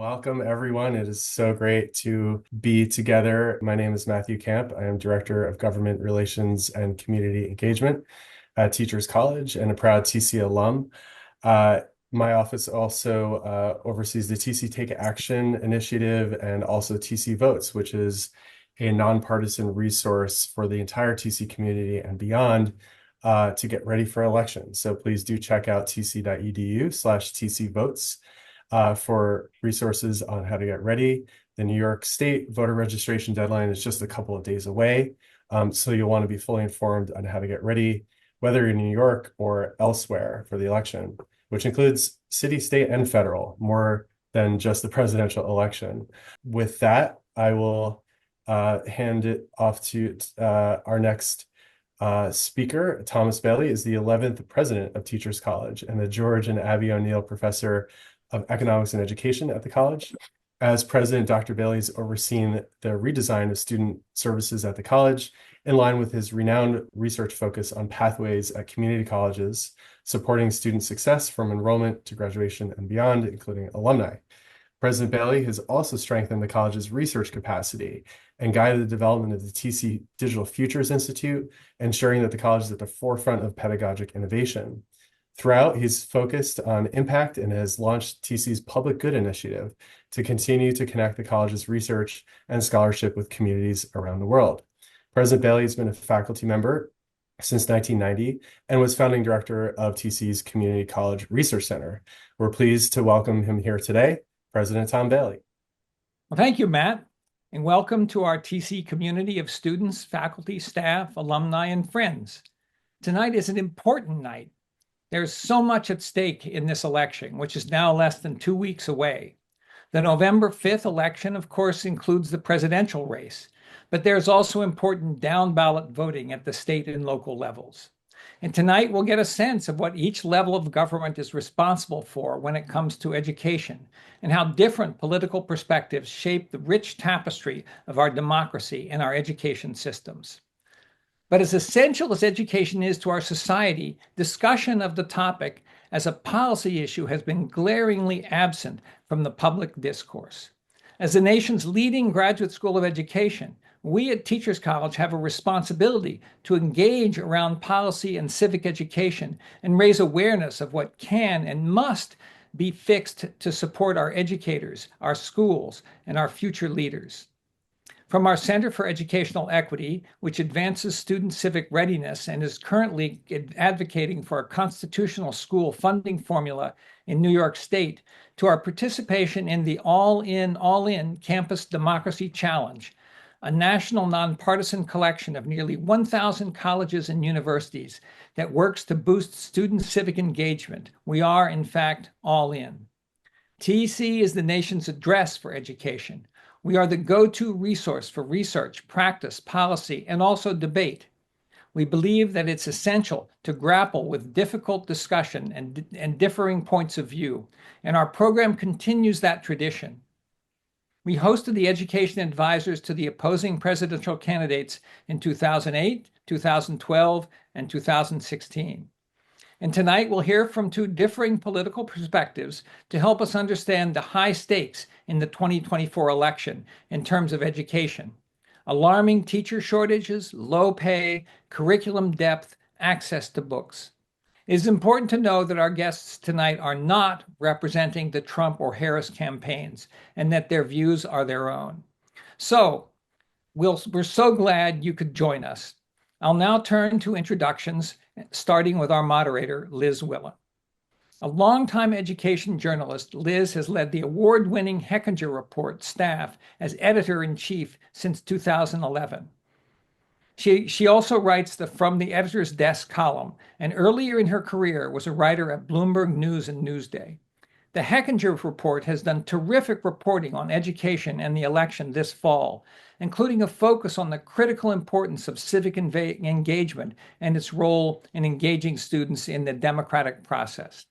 Welcome, everyone. It is so great to be together. My name is Matthew Camp. I am Director of Government Relations and Community Engagement at Teachers College and a proud TC alum. My office also oversees the TC Take Action initiative and also TC Votes, which is a nonpartisan resource for the entire TC community and beyond to get ready for elections. So please do check out tc.edu/TC Votes. For resources on how to get ready. The New York State voter registration deadline is just a couple of days away. So you'll want to be fully informed on how to get ready, whether you're in New York or elsewhere for the election, which includes city, state, and federal, more than just the presidential election. With that, I will hand it off to our next speaker. Thomas Bailey is the 11th president of Teachers College and the George and Abby O'Neill Professor of Economics and Education at the college. As president, Dr. Bailey has overseen the redesign of student services at the college in line with his renowned research focus on pathways at community colleges, supporting student success from enrollment to graduation and beyond, including alumni. President Bailey has also strengthened the college's research capacity and guided the development of the TC Digital Futures Institute, ensuring that the college is at the forefront of pedagogic innovation. Throughout, he's focused on impact and has launched TC's Public Good Initiative to continue to connect the college's research and scholarship with communities around the world. President Bailey has been a faculty member since 1990 and was founding director of TC's Community College Research Center. We're pleased to welcome him here today, President Tom Bailey. Well, thank you, Matt, and welcome to our TC community of students, faculty, staff, alumni, and friends. Tonight is an important night. There's so much at stake in this election, which is now less than 2 weeks away. The November 5th election, of course, includes the presidential race, but there's also important down-ballot voting at the state and local levels. And tonight we'll get a sense of what each level of government is responsible for when it comes to education, and how different political perspectives shape the rich tapestry of our democracy and our education systems. But as essential as education is to our society, discussion of the topic as a policy issue has been glaringly absent from the public discourse. As the nation's leading graduate school of education, we at Teachers College have a responsibility to engage around policy and civic education and raise awareness of what can and must be fixed to support our educators, our schools, and our future leaders. From our Center for Educational Equity, which advances student civic readiness and is currently advocating for a constitutional school funding formula in New York State, to our participation in the All In Campus Democracy Challenge, a national nonpartisan collection of nearly 1,000 colleges and universities that works to boost student civic engagement. We are, in fact, all in. TC is the nation's address for education. We are the go-to resource for research, practice, policy, and also debate. We believe that it's essential to grapple with difficult discussion and differing points of view, and our program continues that tradition. We hosted the education advisors to the opposing presidential candidates in 2008, 2012, and 2016. And tonight we'll hear from two differing political perspectives to help us understand the high stakes in the 2024 election in terms of education. Alarming teacher shortages, low pay, curriculum depth, access to books. It is important to know that our guests tonight are not representing the Trump or Harris campaigns and that their views are their own. So we're so glad you could join us. I'll now turn to introductions, starting with our moderator, Liz Willen. A longtime education journalist, Liz has led the award-winning Hechinger Report staff as editor-in-chief since 2011. She also writes the From the Editor's Desk column, and earlier in her career was a writer at Bloomberg News and Newsday. The Hechinger Report has done terrific reporting on education and the election this fall, including a focus on the critical importance of civic engagement and its role in engaging students in the democratic process.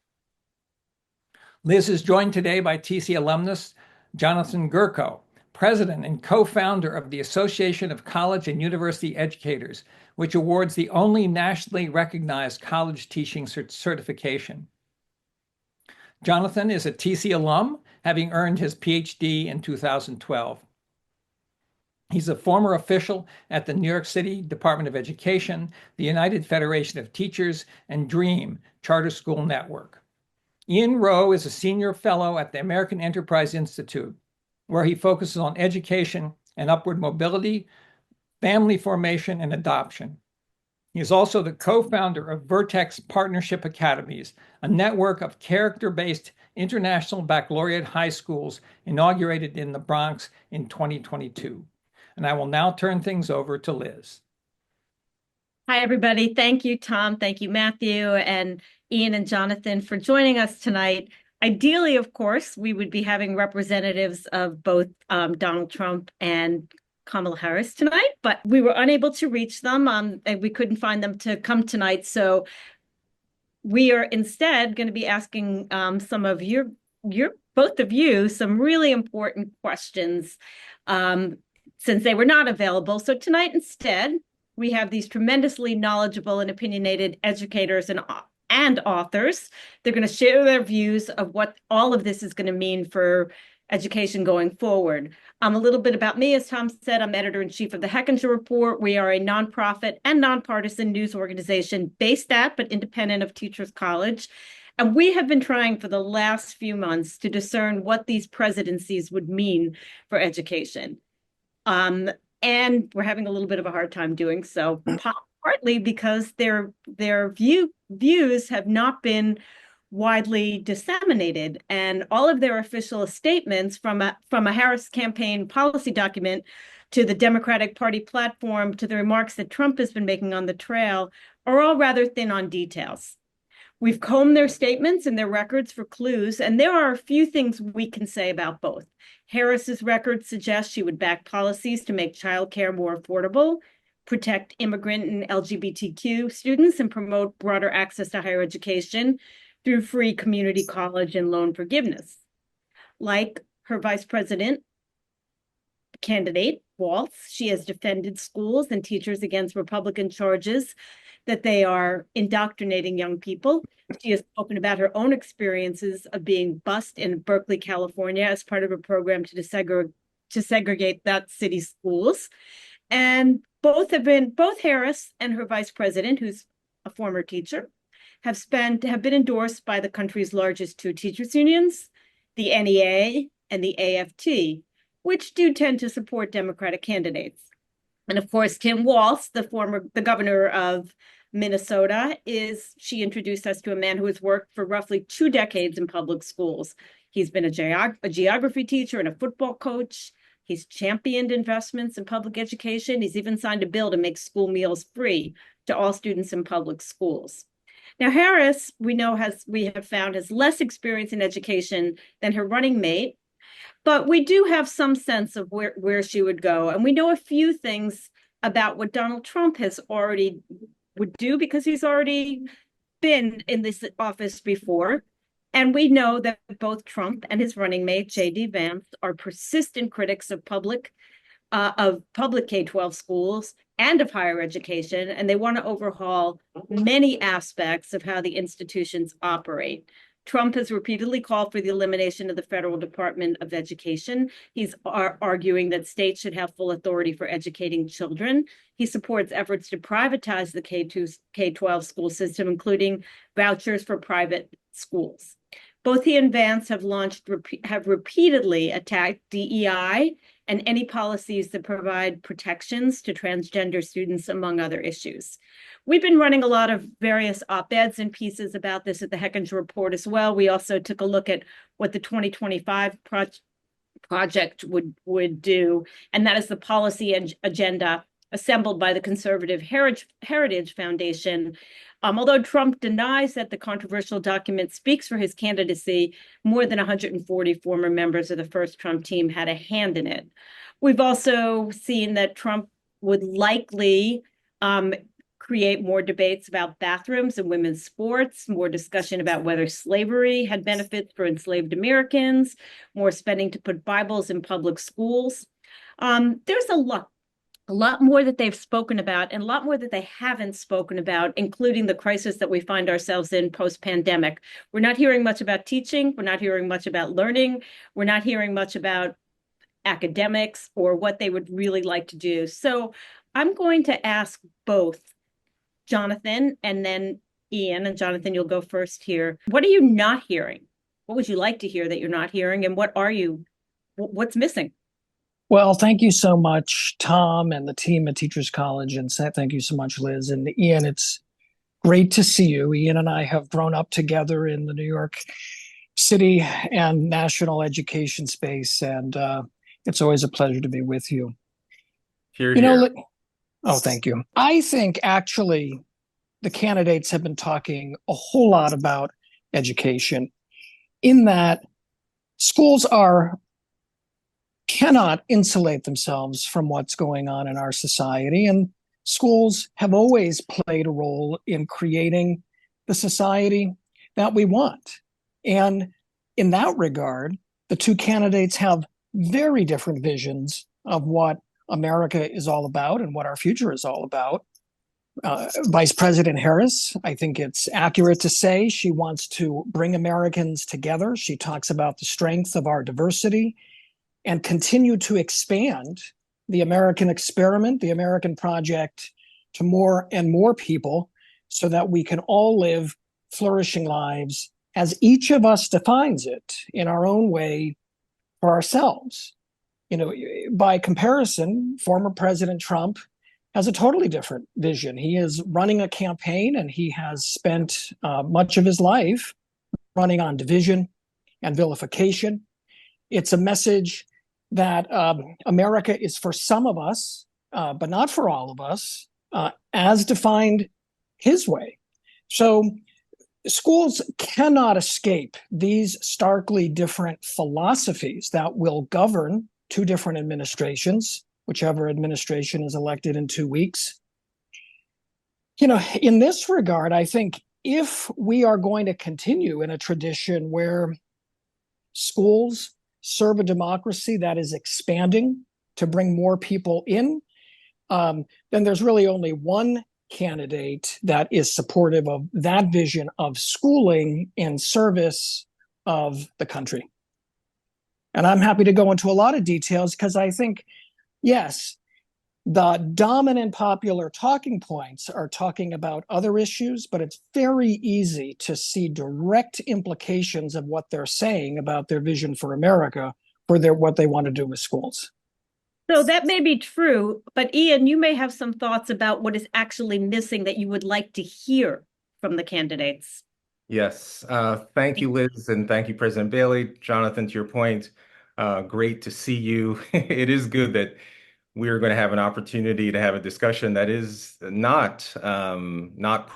Liz is joined today by TC alumnus Jonathan Gyurko, president and co-founder of the Association of College and University Educators, which awards the only nationally recognized college teaching certification. Jonathan is a TC alum having earned his Ph.D. in 2012. He's a former official at the New York City Department of Education, the United Federation of Teachers, and DREAM Charter School Network. Ian Rowe is a senior fellow at the American Enterprise Institute, where he focuses on education and upward mobility, family formation, and adoption. He is also the co-founder of Vertex Partnership Academies, a network of character-based international baccalaureate high schools inaugurated in the Bronx in 2022. And I will now turn things over to Liz. Hi, everybody. Thank you, Tom. Thank you, Matthew, and Ian and Jonathan for joining us tonight. Ideally, of course, we would be having representatives of both Donald Trump and Kamala Harris tonight, but we were unable to reach them, and we couldn't find them to come tonight. So we are instead going to be asking some of both of you some really important questions since they were not available. So tonight instead, we have these tremendously knowledgeable and opinionated educators and authors. They're going to share their views of what all of this is going to mean for education going forward. A little bit about me, as Tom said, I'm editor-in-chief of the Hechinger Report. We are a nonprofit and nonpartisan news organization based at, but independent of Teachers College. And we have been trying for the last few months to discern what these presidencies would mean for education. And we're having a little bit of a hard time doing so, partly because their views have not been widely disseminated, and all of their official statements from a Harris campaign policy document to the Democratic Party platform to the remarks that Trump has been making on the trail are all rather thin on details. We've combed their statements and their records for clues, and there are a few things we can say about both. Harris's record suggests she would back policies to make childcare more affordable, protect immigrant and LGBTQ students, and promote broader access to higher education through free community college and loan forgiveness. Like her vice president candidate, Walz, she has defended schools and teachers against Republican charges that they are indoctrinating young people. She has spoken about her own experiences of being bused in Berkeley, California, as part of a program to segregate that city's schools. And both Harris and her vice president, who's a former teacher, have been endorsed by the country's largest two teachers unions, the NEA and the AFT, which do tend to support Democratic candidates. And of course, Tim Walz, the governor of Minnesota, she introduced us to a man who has worked for roughly 2 decades in public schools. He's been a geography teacher and a football coach. He's championed investments in public education. He's even signed a bill to make school meals free to all students in public schools. Now, Harris, we have found, has less experience in education than her running mate, but we do have some sense of where she would go. And we know a few things about what Donald Trump would do because he's already been in this office before. And we know that both Trump and his running mate, J.D. Vance, are persistent critics of public K-12 schools and of higher education, and they want to overhaul many aspects of how the institutions operate. Trump has repeatedly called for the elimination of the federal Department of Education. He's arguing that states should have full authority for educating children. He supports efforts to privatize the K-12 school system, including vouchers for private schools. Both he and Vance have repeatedly attacked DEI and any policies that provide protections to transgender students, among other issues. We've been running a lot of various op-eds and pieces about this at the Hechinger Report as well. We also took a look at what the 2025 project would do, and that is the policy agenda assembled by the Conservative Heritage Foundation. Although Trump denies that the controversial document speaks for his candidacy, more than 140 former members of the first Trump team had a hand in it. We've also seen that Trump would likely create more debates about bathrooms and women's sports, more discussion about whether slavery had benefits for enslaved Americans, more spending to put Bibles in public schools. There's a lot a lot more that they've spoken about and a lot more that they haven't spoken about, including the crisis that we find ourselves in post-pandemic. We're not hearing much about teaching. We're not hearing much about learning. We're not hearing much about academics or what they would really like to do. So I'm going to ask both Jonathan and then Ian. And Jonathan, you'll go first here. What are you not hearing? What would you like to hear that you're not hearing? And what's missing? Well, thank you so much, Tom, and the team at Teachers College. And thank you so much, Liz. And Ian, it's great to see you. Ian and I have grown up together in the New York City and national education space. And it's always a pleasure to be with you. Here, You know, here. oh, thank you. I think actually the candidates have been talking a whole lot about education, in that schools cannot insulate themselves from what's going on in our society. And schools have always played a role in creating the society that we want. And in that regard, the two candidates have very different visions of what America is all about and what our future is all about. Vice President Harris, I think it's accurate to say she wants to bring Americans together. She talks about the strength of our diversity and continue to expand the American experiment, the American project, to more and more people so that we can all live flourishing lives as each of us defines it in our own way for ourselves. You know, by comparison, former President Trump has a totally different vision. He is running a campaign and he has spent much of his life running on division and vilification. It's a message that America is for some of us, but not for all of us, as defined his way. So schools cannot escape these starkly different philosophies that will govern two different administrations, whichever administration is elected in 2 weeks. You know, in this regard, I think if we are going to continue in a tradition where schools serve a democracy that is expanding to bring more people in, then there's really only one candidate that is supportive of that vision of schooling in service of the country. And I'm happy to go into a lot of details because I think, yes, the dominant popular talking points are talking about other issues, but it's very easy to see direct implications of what they're saying about their vision for America, for what they want to do with schools. So that may be true, but Ian, you may have some thoughts about what is actually missing that you would like to hear from the candidates. Yes, thank you, Liz, and thank you, President Bailey. Jonathan, to your point, great to see you. It is good that we're going to have an opportunity to have a discussion that is not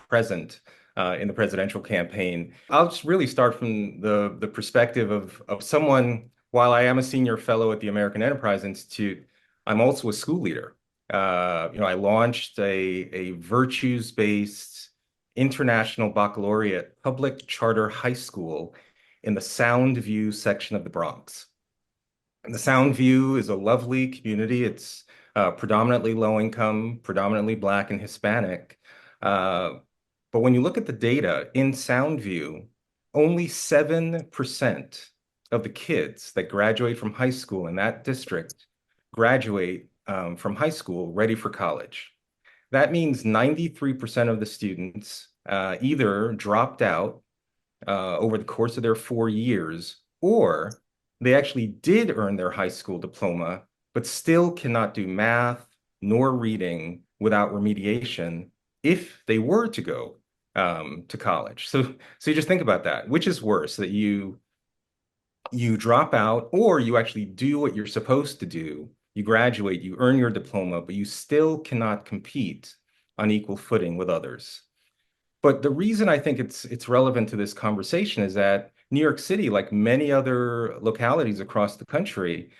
present in the presidential campaign. I'll just really start from the perspective of someone. While I am a senior fellow at the American Enterprise Institute, I'm also a school leader. I launched a virtues-based international baccalaureate public charter high school in the Soundview section of the Bronx. And the Soundview is a lovely community. It's predominantly low income, predominantly Black and Hispanic. But when you look at the data in Soundview, only 7% of the kids that graduate from high school in that district graduate from high school ready for college. That means 93% of the students either dropped out over the course of their 4 years, or they actually did earn their high school diploma, but still cannot do math nor reading without remediation if they were to go to college. So you just think about that. Which is worse, that you drop out, or you actually do what you're supposed to do? You graduate, you earn your diploma, but you still cannot compete on equal footing with others. But the reason I think it's relevant to this conversation is that New York City, like many other localities across the country,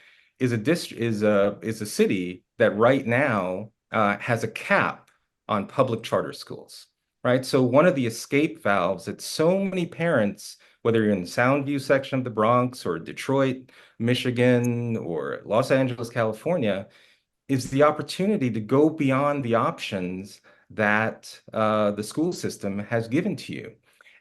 is a city that right now has a cap on public charter schools, right? So one of the escape valves that so many parents, whether you're in the Soundview section of the Bronx or Detroit, Michigan, or Los Angeles, California, is the opportunity to go beyond the options that the school system has given to you.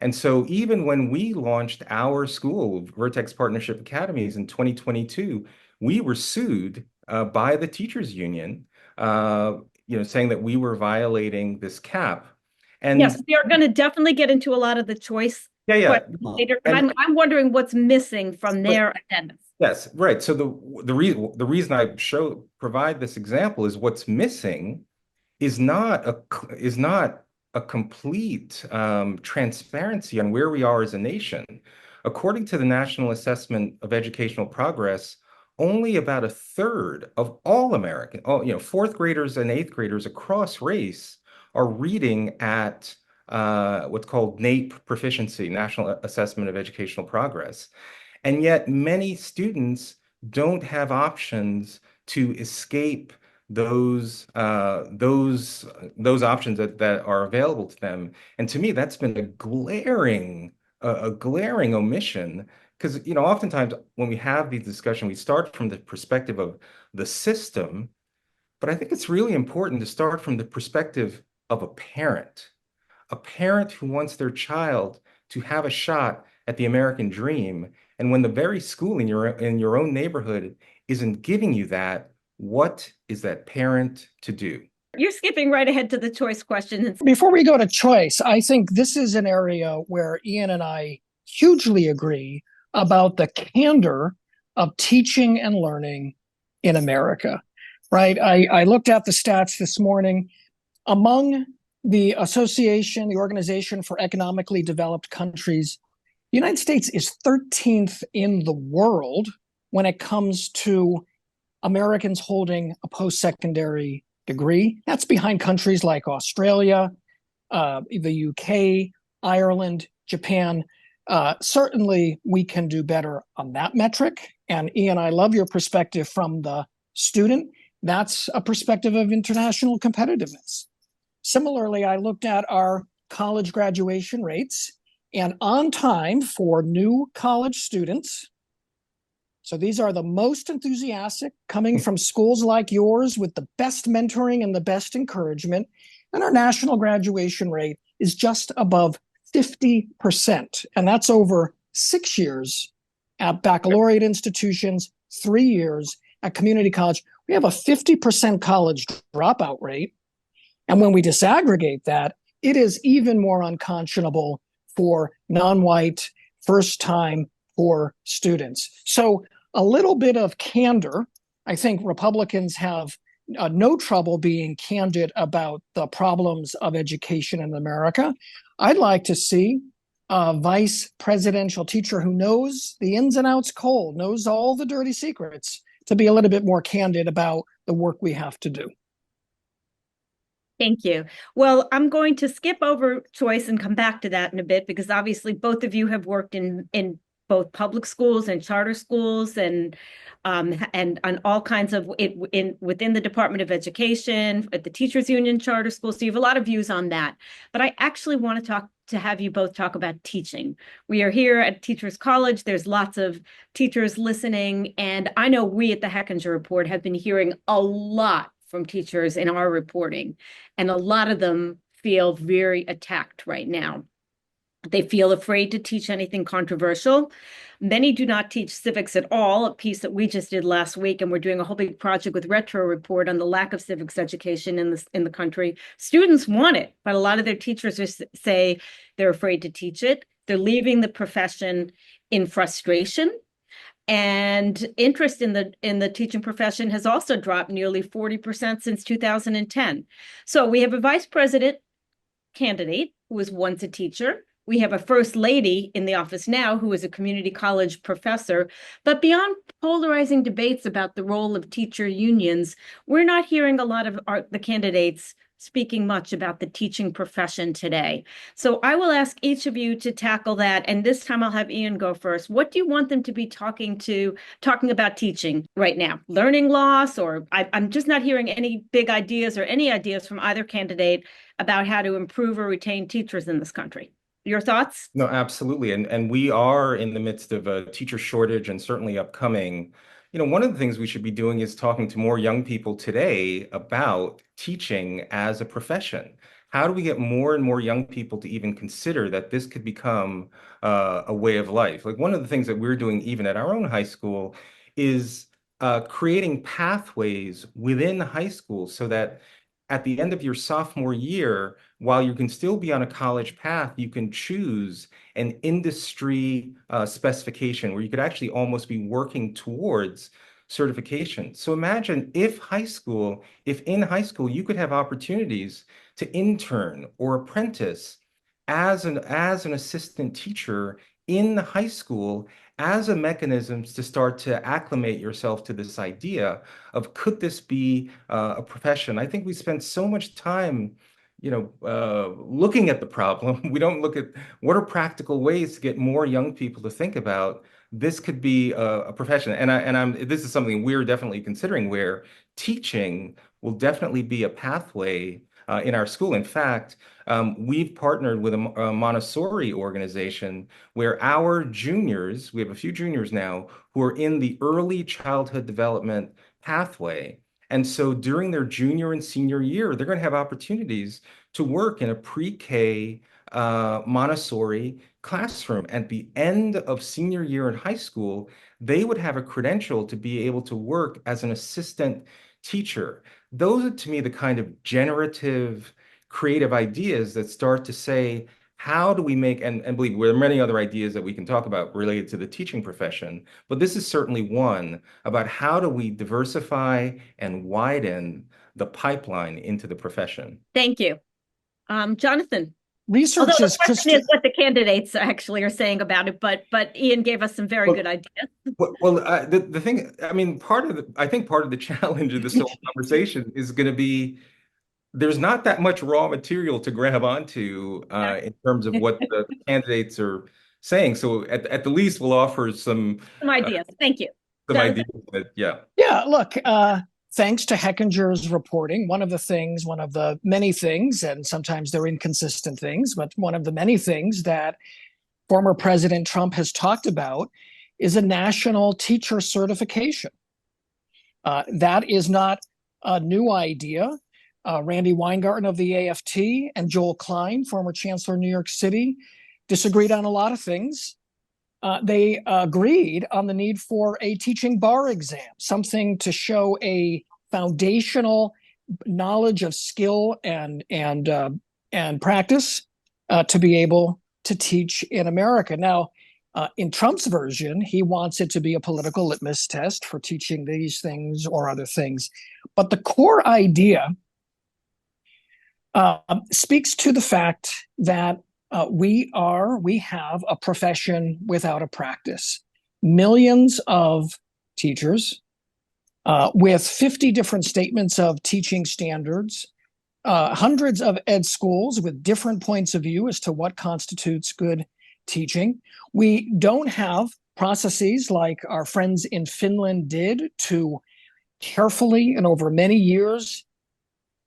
And so even when we launched our school, Vertex Partnership Academies, in 2022, we were sued by the teachers union, saying that we were violating this cap. And Yes, we are going to definitely get into a lot of the choice yeah. questions later, but And I'm wondering what's missing from their attendance. yes, right. So the reason I provide this example is what's missing is not a complete transparency on where we are as a nation. According to the National Assessment of Educational Progress, only about a third of all American, fourth graders and eighth graders across race are reading at what's called NAEP proficiency, National Assessment of Educational Progress. And yet many students don't have options to escape those options that are available to them. And to me, that's been a glaring omission, because oftentimes when we have these discussions, we start from the perspective of the system, but I think it's really important to start from the perspective of a parent who wants their child to have a shot at the American dream. And when the very school in your own neighborhood isn't giving you that, what is that parent to do? You're skipping right ahead to the choice question. Before we go to choice, I think this is an area where Ian and I hugely agree about the candor of teaching and learning in America, right? I looked at the stats this morning. Among the Organization for Economically Developed Countries, the United States is 13th in the world when it comes to Americans holding a post-secondary degree. That's behind countries like Australia, the UK, Ireland, Japan. Certainly, we can do better on that metric. And Ian, I love your perspective from the student. That's a perspective of international competitiveness. Similarly, I looked at our college graduation rates, and on time for new college students. So these are the most enthusiastic, coming from schools like yours with the best mentoring and the best encouragement. And our national graduation rate is just above 50%. And that's over 6 years at baccalaureate institutions, 3 years at community college. We have a 50% college dropout rate. And when we disaggregate that, it is even more unconscionable for non-white, first-time poor students. So a little bit of candor. I think Republicans have no trouble being candid about the problems of education in America. I'd like to see a vice presidential teacher who knows the ins and outs cold, knows all the dirty secrets, to be a little bit more candid about the work we have to do. Thank you. Well, I'm going to skip over choice and come back to that in a bit, because obviously both of you have worked in both public schools and charter schools and on all kinds of within the Department of Education, at the Teachers Union charter schools. So you have a lot of views on that. But I actually want to have you both talk about teaching. We are here at Teachers College. There's lots of teachers listening. And I know we at the Hechinger Report have been hearing a lot from teachers in our reporting. And a lot of them feel very attacked right now. They feel afraid to teach anything controversial. Many do not teach civics at all, a piece that we just did last week, and we're doing a whole big project with Retro Report on the lack of civics education in the country. Students want it, but a lot of their teachers say they're afraid to teach it. They're leaving the profession in frustration. And interest in the teaching profession has also dropped nearly 40% since 2010. So we have a vice president candidate who was once a teacher. We have a first lady in the office now who is a community college professor. But beyond polarizing debates about the role of teacher unions, we're not hearing a lot of the candidates speaking much about the teaching profession today. So I will ask each of you to tackle that. And this time I'll have Ian go first. What do you want them to be talking about teaching right now? Learning loss, or I'm just not hearing any big ideas or any ideas from either candidate about how to improve or retain teachers in this country. Your thoughts? No, absolutely. And we are in the midst of a teacher shortage, and certainly upcoming, one of the things we should be doing is talking to more young people today about teaching as a profession. How do we get more and more young people to even consider that this could become a way of life? Like one of the things that we're doing even at our own high school is creating pathways within high school so that at the end of your sophomore year, while you can still be on a college path, you can choose an industry specification where you could actually almost be working towards certification. So imagine if in high school, you could have opportunities to intern or apprentice as an assistant teacher in the high school as a mechanism to start to acclimate yourself to this idea of could this be a profession? I think we spend so much time, looking at the problem. We don't look at what are practical ways to get more young people to think about this could be a profession. This is something we're definitely considering where teaching will definitely be a pathway in our school. In fact, we've partnered with a Montessori organization where our juniors, we have a few juniors now, who are in the early childhood development pathway. And so during their junior and senior year, they're going to have opportunities to work in a pre-K Montessori classroom. At the end of senior year in high school, they would have a credential to be able to work as an assistant teacher. Those are, to me, the kind of generative, creative ideas that start to say, how do we make, and believe me, there are many other ideas that we can talk about related to the teaching profession, but this is certainly one about how do we diversify and widen the pipeline into the profession. Thank you. Jonathan. Research Although is the question is what the candidates actually are saying about it, but Ian gave us some very good ideas. The thing, I mean, I think part of the challenge of this whole conversation is going to be there's not that much raw material to grab onto in terms of what the candidates are saying. So at the least, we'll offer some ideas. Thank you. Some ideas that, yeah. Yeah, look, thanks to Hechinger's reporting, one of the many things, and sometimes they're inconsistent things, but one of the many things that former President Trump has talked about is a national teacher certification. That is not a new idea. Randy Weingarten of the AFT and Joel Klein, former Chancellor of New York City, disagreed on a lot of things. They agreed on the need for a teaching bar exam, something to show a foundational knowledge of skill and practice to be able to teach in America. Now, in Trump's version, he wants it to be a political litmus test for teaching these things or other things. But the core idea speaks to the fact that we have a profession without a practice. Millions of teachers with 50 different statements of teaching standards, hundreds of ed schools with different points of view as to what constitutes good teaching. We don't have processes like our friends in Finland did to carefully and over many years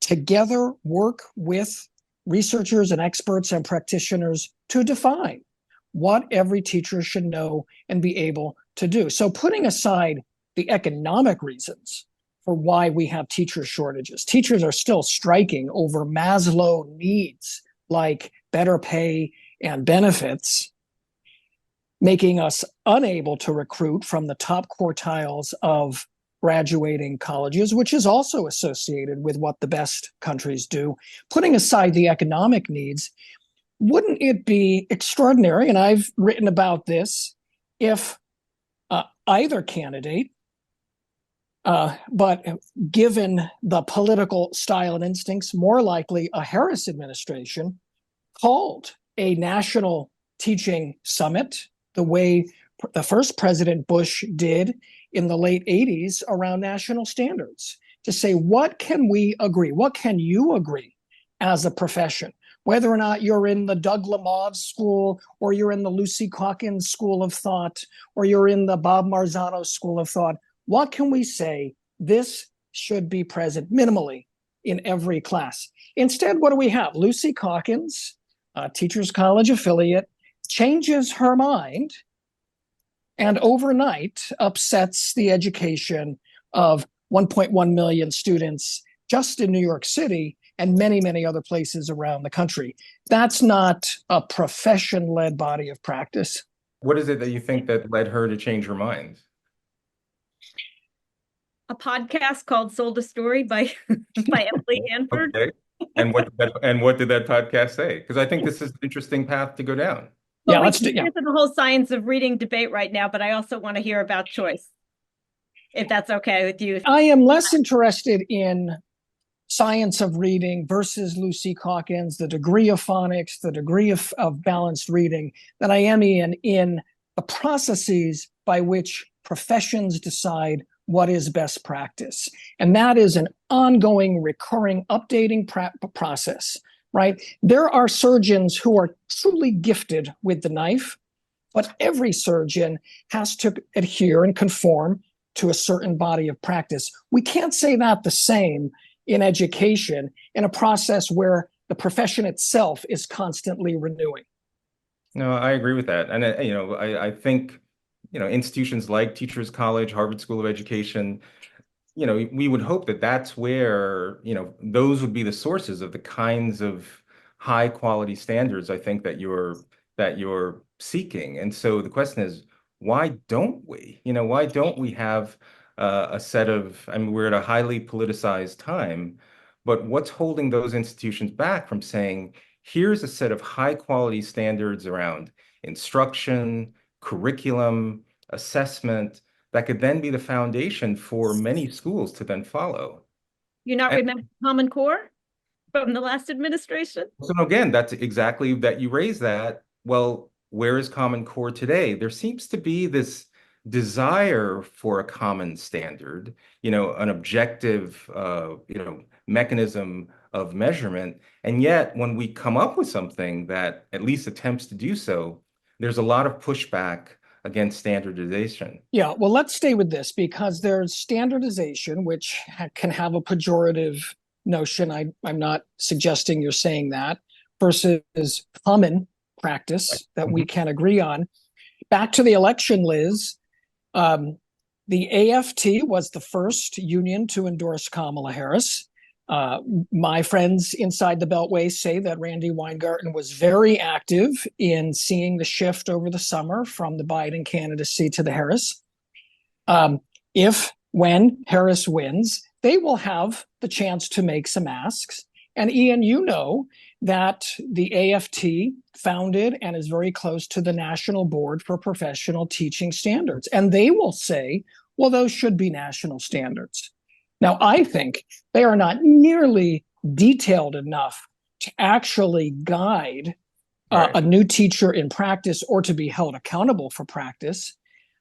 together work with researchers and experts and practitioners to define what every teacher should know and be able to do. So putting aside the economic reasons for why we have teacher shortages, teachers are still striking over Maslow needs like better pay and benefits, making us unable to recruit from the top quartiles of graduating colleges, which is also associated with what the best countries do. Putting aside the economic needs, wouldn't it be extraordinary, and I've written about this, if either candidate, but given the political style and instincts, more likely a Harris administration, called a national teaching summit the way the first President Bush did in the late 80s around national standards to say, what can we agree? What can you agree as a profession? Whether or not you're in the Doug Lemov school, or you're in the Lucy Calkins school of thought, or you're in the Bob Marzano school of thought, what can we say this should be present minimally in every class? Instead, what do we have? Lucy Calkins, Teachers College affiliate, changes her mind and overnight upsets the education of 1.1 million students just in New York City and many, many other places around the country. That's not a profession-led body of practice. What is it that you think that led her to change her mind? A podcast called Sold a Story by Emily Hanford. Okay. And what did that podcast say? Because I think this is an interesting path to go down. Well, Yeah, we let's can do. get into the whole science of reading debate right now, but I also want to hear about choice, if that's okay with you. I am less interested in science of reading versus Lucy Calkins, the degree of phonics, the degree of balanced reading, than I am in the processes by which professions decide what is best practice. And that is an ongoing, recurring, updating process, right? There are surgeons who are truly gifted with the knife, but every surgeon has to adhere and conform to a certain body of practice. We can't say that the same in education, in a process where the profession itself is constantly renewing. No, I agree with that. And, I think, institutions like Teachers College, Harvard School of Education, we would hope that that's where, those would be the sources of the kinds of high quality standards I think that you're seeking. And so the question is, why don't we? Why don't we have a set of, I mean, we're at a highly politicized time, but what's holding those institutions back from saying, here's a set of high quality standards around instruction, curriculum, assessment that could then be the foundation for many schools to then follow. You're not And remembering Common Core from the last administration? so again, that's exactly that you raise that. Well, where is Common Core today? There seems to be this desire for a common standard, an objective, mechanism of measurement. And yet, when we come up with something that at least attempts to do so, there's a lot of pushback against standardization. Yeah, well, let's stay with this because there's standardization, which can have a pejorative notion. I'm not suggesting you're saying that, versus common practice that we can agree on. Back to the election, Liz. The AFT was the first union to endorse Kamala Harris. My friends inside the Beltway say that Randy Weingarten was very active in seeing the shift over the summer from the Biden candidacy to the Harris. When Harris wins, they will have the chance to make some asks. And Ian, you know that the AFT founded and is very close to the National Board for Professional Teaching Standards. And they will say, well, those should be national standards. Now, I think they are not nearly detailed enough to actually guide a new teacher in practice or to be held accountable for practice.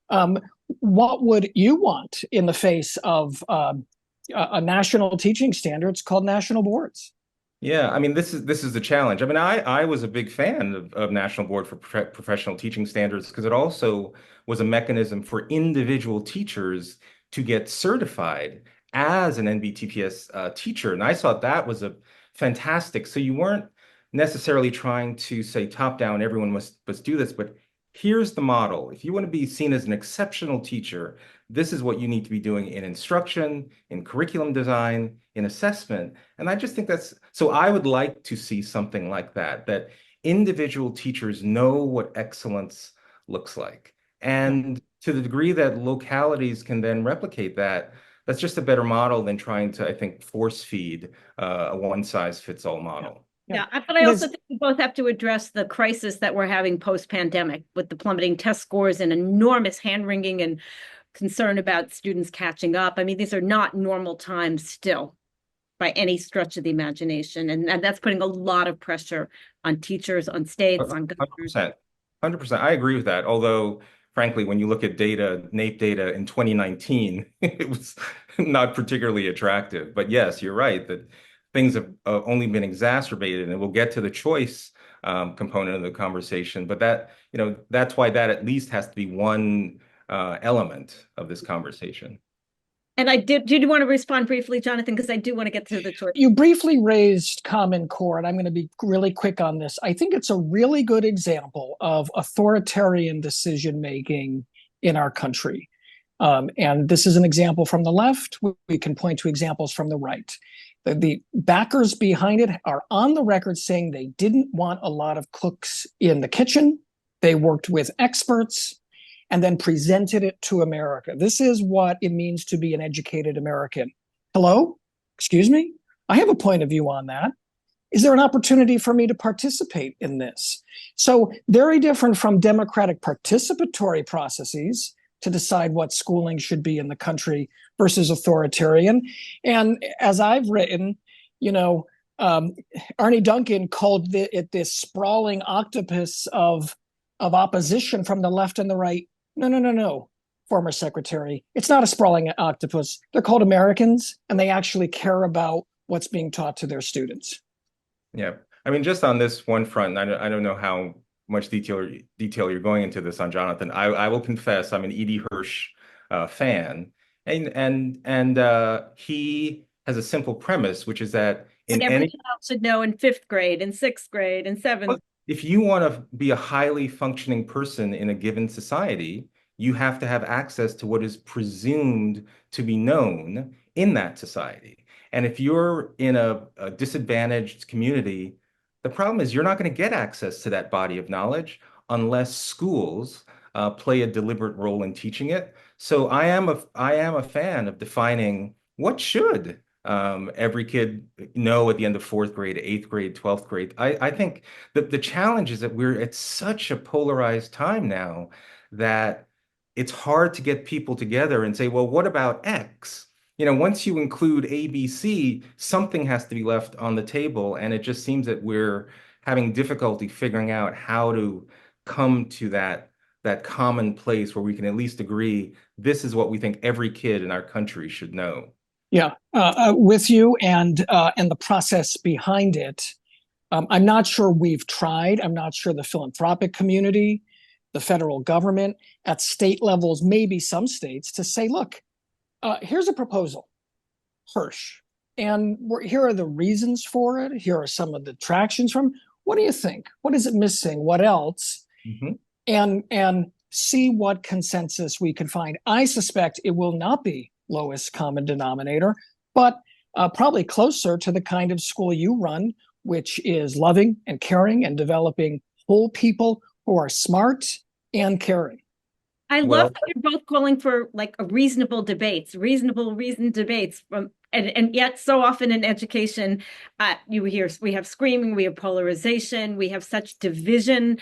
What would you want in the face of a national teaching standards called national boards? Yeah, I mean, this is the challenge. I mean, I was a big fan of National Board for Professional Teaching Standards because it also was a mechanism for individual teachers to get certified as an NBTPS teacher. And I thought that was a fantastic. So you weren't necessarily trying to say top down, everyone must do this, but here's the model. If you want to be seen as an exceptional teacher, this is what you need to be doing in instruction, in curriculum design, in assessment. And I just think so I would like to see something like that individual teachers know what excellence looks like. And to the degree that localities can then replicate that, that's just a better model than trying to, I think, force feed a one-size-fits-all model. Yeah, but I also think we both have to address the crisis that we're having post-pandemic with the plummeting test scores and enormous hand-wringing and concern about students catching up. I mean, these are not normal times still by any stretch of the imagination. And that's putting a lot of pressure on teachers, on states, on governors. 100%. I agree with that. Although, frankly, when you look at NAEP data in 2019, it was not particularly attractive. But yes, you're right that things have only been exacerbated, and we'll get to the choice component of the conversation. But that's why that at least has to be one element of this conversation. And did you want to respond briefly, Jonathan? Because I do want to get to the choice. You briefly raised Common Core, and I'm going to be really quick on this. I think it's a really good example of authoritarian decision-making in our country. And this is an example from the left. We can point to examples from the right. The backers behind it are on the record saying they didn't want a lot of cooks in the kitchen. They worked with experts and then presented it to America. This is what it means to be an educated American. Hello? Excuse me? I have a point of view on that. Is there an opportunity for me to participate in this? So very different from democratic participatory processes to decide what schooling should be in the country versus authoritarian. And as I've written, Arne Duncan called it this sprawling octopus of opposition from the left and the right. No, former secretary. It's not a sprawling octopus. They're called Americans, and they actually care about what's being taught to their students. Yeah. I mean, just on this one front, I don't know how much detail you're going into this on Jonathan. I will confess I'm an E.D. Hirsch fan, and he has a simple premise, which is that And every child should know in 5th grade, in 6th grade, in 7th. If you want to be a highly functioning person in a given society, you have to have access to what is presumed to be known in that society. And if you're in a disadvantaged community, the problem is you're not going to get access to that body of knowledge unless schools play a deliberate role in teaching it. So I am a fan of defining what should every kid know at the end of 4th grade, 8th grade, 12th grade. I think the challenge is that we're at such a polarized time now that it's hard to get people together and say, well, what about X? Once you include ABC, something has to be left on the table. And it just seems that we're having difficulty figuring out how to come to that common place where we can at least agree this is what we think every kid in our country should know. Yeah, with you and the process behind it. I'm not sure we've tried. I'm not sure the philanthropic community, the federal government, at state levels, maybe some states, to say, look, here's a proposal, Hirsch, and here are the reasons for it. Here are some of the detractions from. What do you think? What is it missing? What else? Mm-hmm. And see what consensus we can find. I suspect it will not be lowest common denominator, but probably closer to the kind of school you run, which is loving and caring and developing whole people who are smart and caring. I love that you're both calling for like a reasoned debates from, and yet so often in education, we have screaming, we have polarization, we have such division.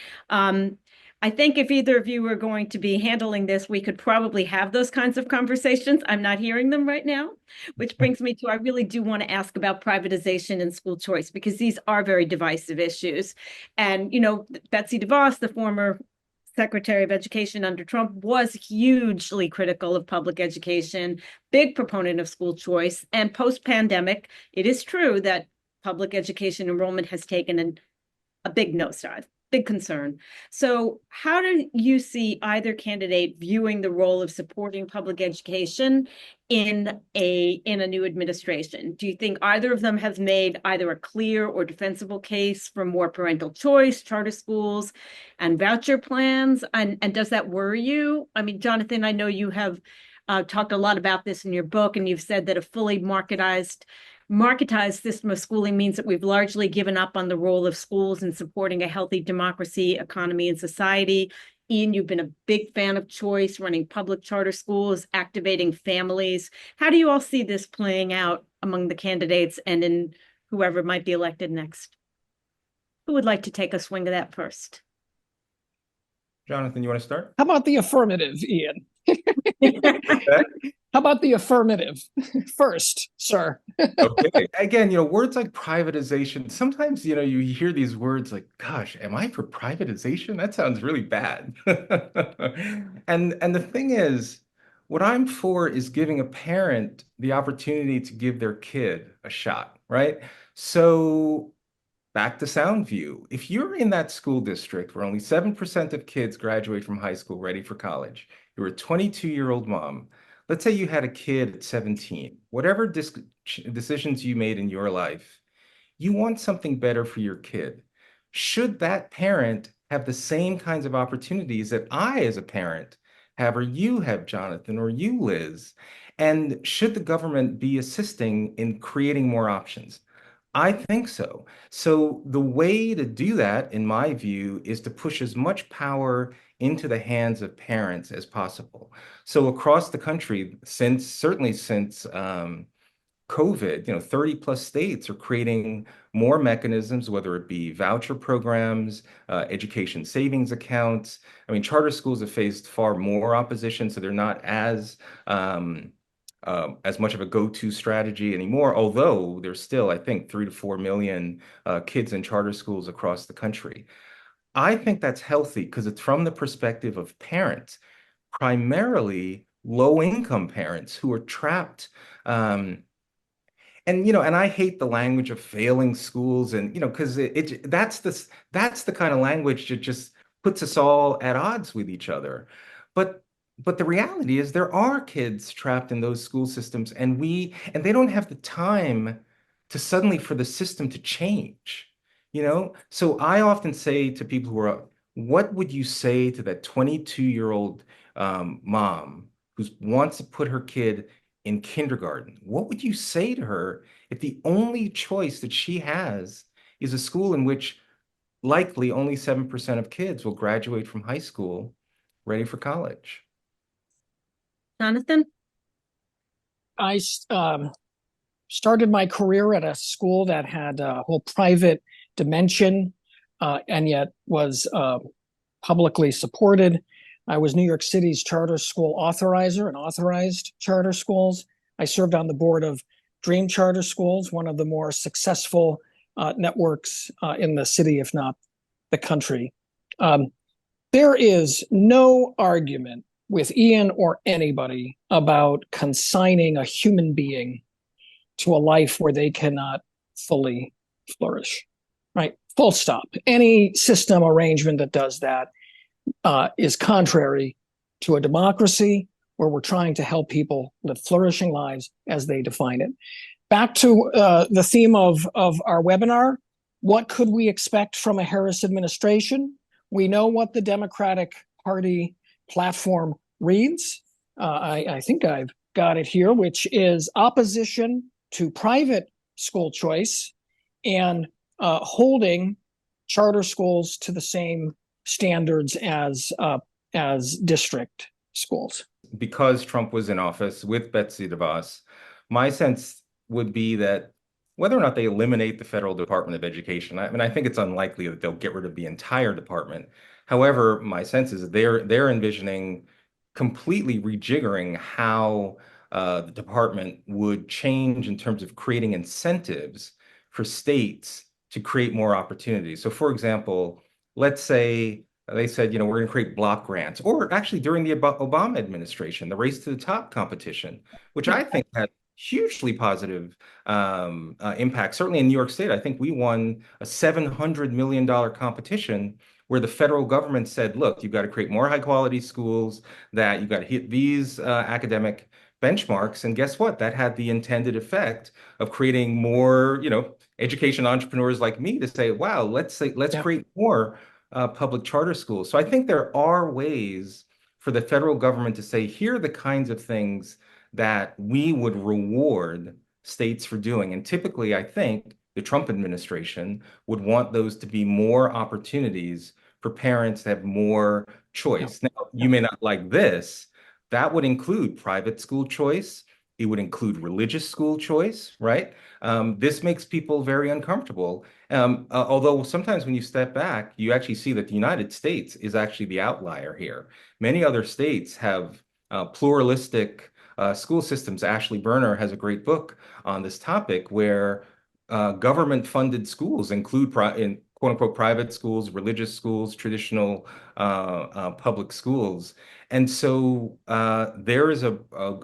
I think if either of you were going to be handling this, we could probably have those kinds of conversations. I'm not hearing them right now, which brings me to, I really do want to ask about privatization and school choice, because these are very divisive issues. And, Betsy DeVos, the former Secretary of Education under Trump, was hugely critical of public education, big proponent of school choice. And post-pandemic, it is true that public education enrollment has taken a big nosedive. Big concern. So how do you see either candidate viewing the role of supporting public education in a new administration? Do you think either of them has made either a clear or defensible case for more parental choice, charter schools, and voucher plans? And does that worry you? I mean, Jonathan, I know you have talked a lot about this in your book, and you've said that a fully marketized system of schooling means that we've largely given up on the role of schools in supporting a healthy democracy, economy, and society. Ian, you've been a big fan of choice, running public charter schools, activating families. How do you all see this playing out among the candidates and in whoever might be elected next? Who would like to take a swing at that first? Jonathan, you want to start? How about the affirmative, Ian? How about the affirmative first, sir? Okay. Again, words like privatization, sometimes, you hear these words like, gosh, am I for privatization? That sounds really bad. And the thing is, what I'm for is giving a parent the opportunity to give their kid a shot, right? So back to Soundview. If you're in that school district where only 7% of kids graduate from high school ready for college, you're a 22-year-old mom. Let's say you had a kid at 17. Whatever decisions you made in your life, you want something better for your kid. Should that parent have the same kinds of opportunities that I, as a parent, have, or you have, Jonathan, or you, Liz? And should the government be assisting in creating more options? I think so. So the way to do that, in my view, is to push as much power into the hands of parents as possible. So across the country, certainly since COVID, 30 plus states are creating more mechanisms, whether it be voucher programs, education savings accounts. I mean, charter schools have faced far more opposition, so they're not as much of a go-to strategy anymore, although there's still, I think, 3 to 4 million kids in charter schools across the country. I think that's healthy because it's from the perspective of parents, primarily low-income parents who are trapped. And I hate the language of failing schools, and because that's the kind of language that just puts us all at odds with each other. But but the reality is there are kids trapped in those school systems, and they don't have the time to suddenly for the system to change. So I often say to people who are, what would you say to that 22-year-old mom who wants to put her kid in kindergarten? What would you say to her if the only choice that she has is a school in which likely only 7% of kids will graduate from high school ready for college? Jonathan? I started my career at a school that had a whole private dimension and yet was publicly supported. I was New York City's charter school authorizer and authorized charter schools. I served on the board of Dream Charter Schools, one of the more successful networks in the city, if not the country. There is no argument with Ian or anybody about consigning a human being to a life where they cannot fully flourish, right? Full stop. Any system arrangement that does that is contrary to a democracy where we're trying to help people live flourishing lives as they define it. Back to the theme of our webinar, what could we expect from a Harris administration? We know what the Democratic Party platform reads. I think I've got it here, which is opposition to private school choice and holding charter schools to the same standards as district schools. Because Trump was in office with Betsy DeVos, my sense would be that whether or not they eliminate the federal Department of Education, I mean, I think it's unlikely that they'll get rid of the entire department. However, my sense is that they're envisioning completely rejiggering how the department would change in terms of creating incentives for states to create more opportunities. So, for example, let's say they said, we're going to create block grants, or actually during the Obama administration, the Race to the Top competition, which I think had hugely positive impact. Certainly in New York State, I think we won a $700 million competition where the federal government said, look, you've got to create more high quality schools, that you've got to hit these academic benchmarks. And guess what? That had the intended effect of creating more, education entrepreneurs like me to say, wow, let's create more public charter schools. So I think there are ways for the federal government to say, here are the kinds of things that we would reward states for doing. And typically, I think the Trump administration would want those to be more opportunities for parents to have more choice. Now, you may not like this. That would include private school choice. It would include religious school choice, right? This makes people very uncomfortable. Although sometimes when you step back, you actually see that the United States is actually the outlier here. Many other states have pluralistic school systems. Ashley Berner has a great book on this topic where government-funded schools include in quote unquote private schools, religious schools, traditional public schools. And so there is a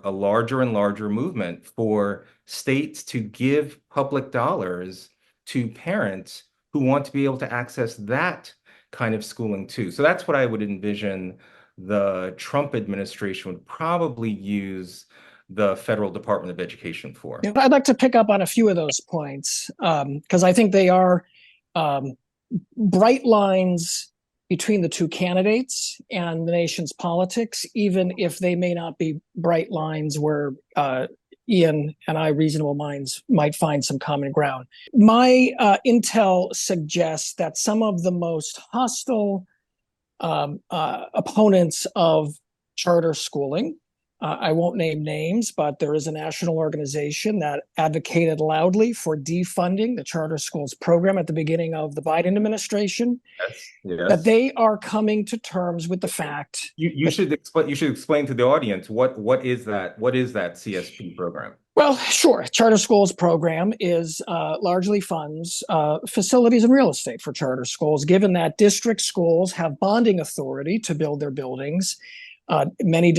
larger and larger movement for states to give public dollars to parents who want to be able to access that kind of schooling too. So that's what I would envision the Trump administration would probably use the federal Department of Education for. I'd like to pick up on a few of those points because I think they are bright lines between the two candidates and the nation's politics, even if they may not be bright lines where Ian and I, reasonable minds, might find some common ground. My intel suggests that some of the most hostile opponents of charter schooling, I won't name names, but there is a national organization that advocated loudly for defunding the charter schools program at the beginning of the Biden administration. Yes. That they are coming to terms with the fact. You should explain to the audience what is that CSP program? Well, sure. Charter schools program is largely funds facilities and real estate for charter schools, given that district schools have bonding authority to build their buildings. Many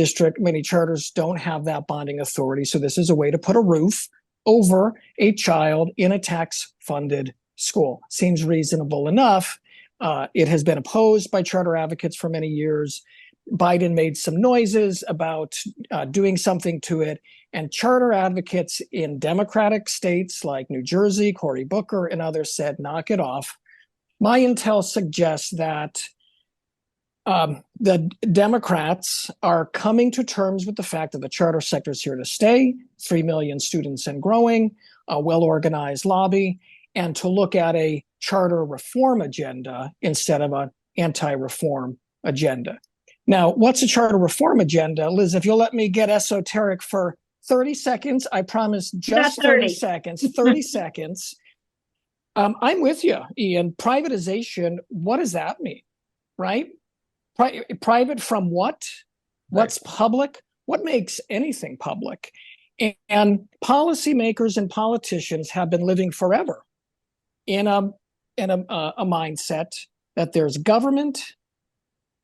charters don't have that bonding authority. So this is a way to put a roof over a child in a tax-funded school. Seems reasonable enough. It has been opposed by charter advocates for many years. Biden made some noises about doing something to it. And charter advocates in Democratic states like New Jersey, Cory Booker, and others said, knock it off. My intel suggests that the Democrats are coming to terms with the fact that the charter sector is here to stay, 3 million students and growing, a well-organized lobby, and to look at a charter reform agenda instead of an anti-reform agenda. Now, what's a charter reform agenda? Liz, if you'll let me get esoteric for 30 seconds, I promise just 30 seconds, 30 seconds. I'm with you, Ian. Privatization, what does that mean, right? Private from what? What's public? What makes anything public? And policymakers and politicians have been living forever in a mindset that there's government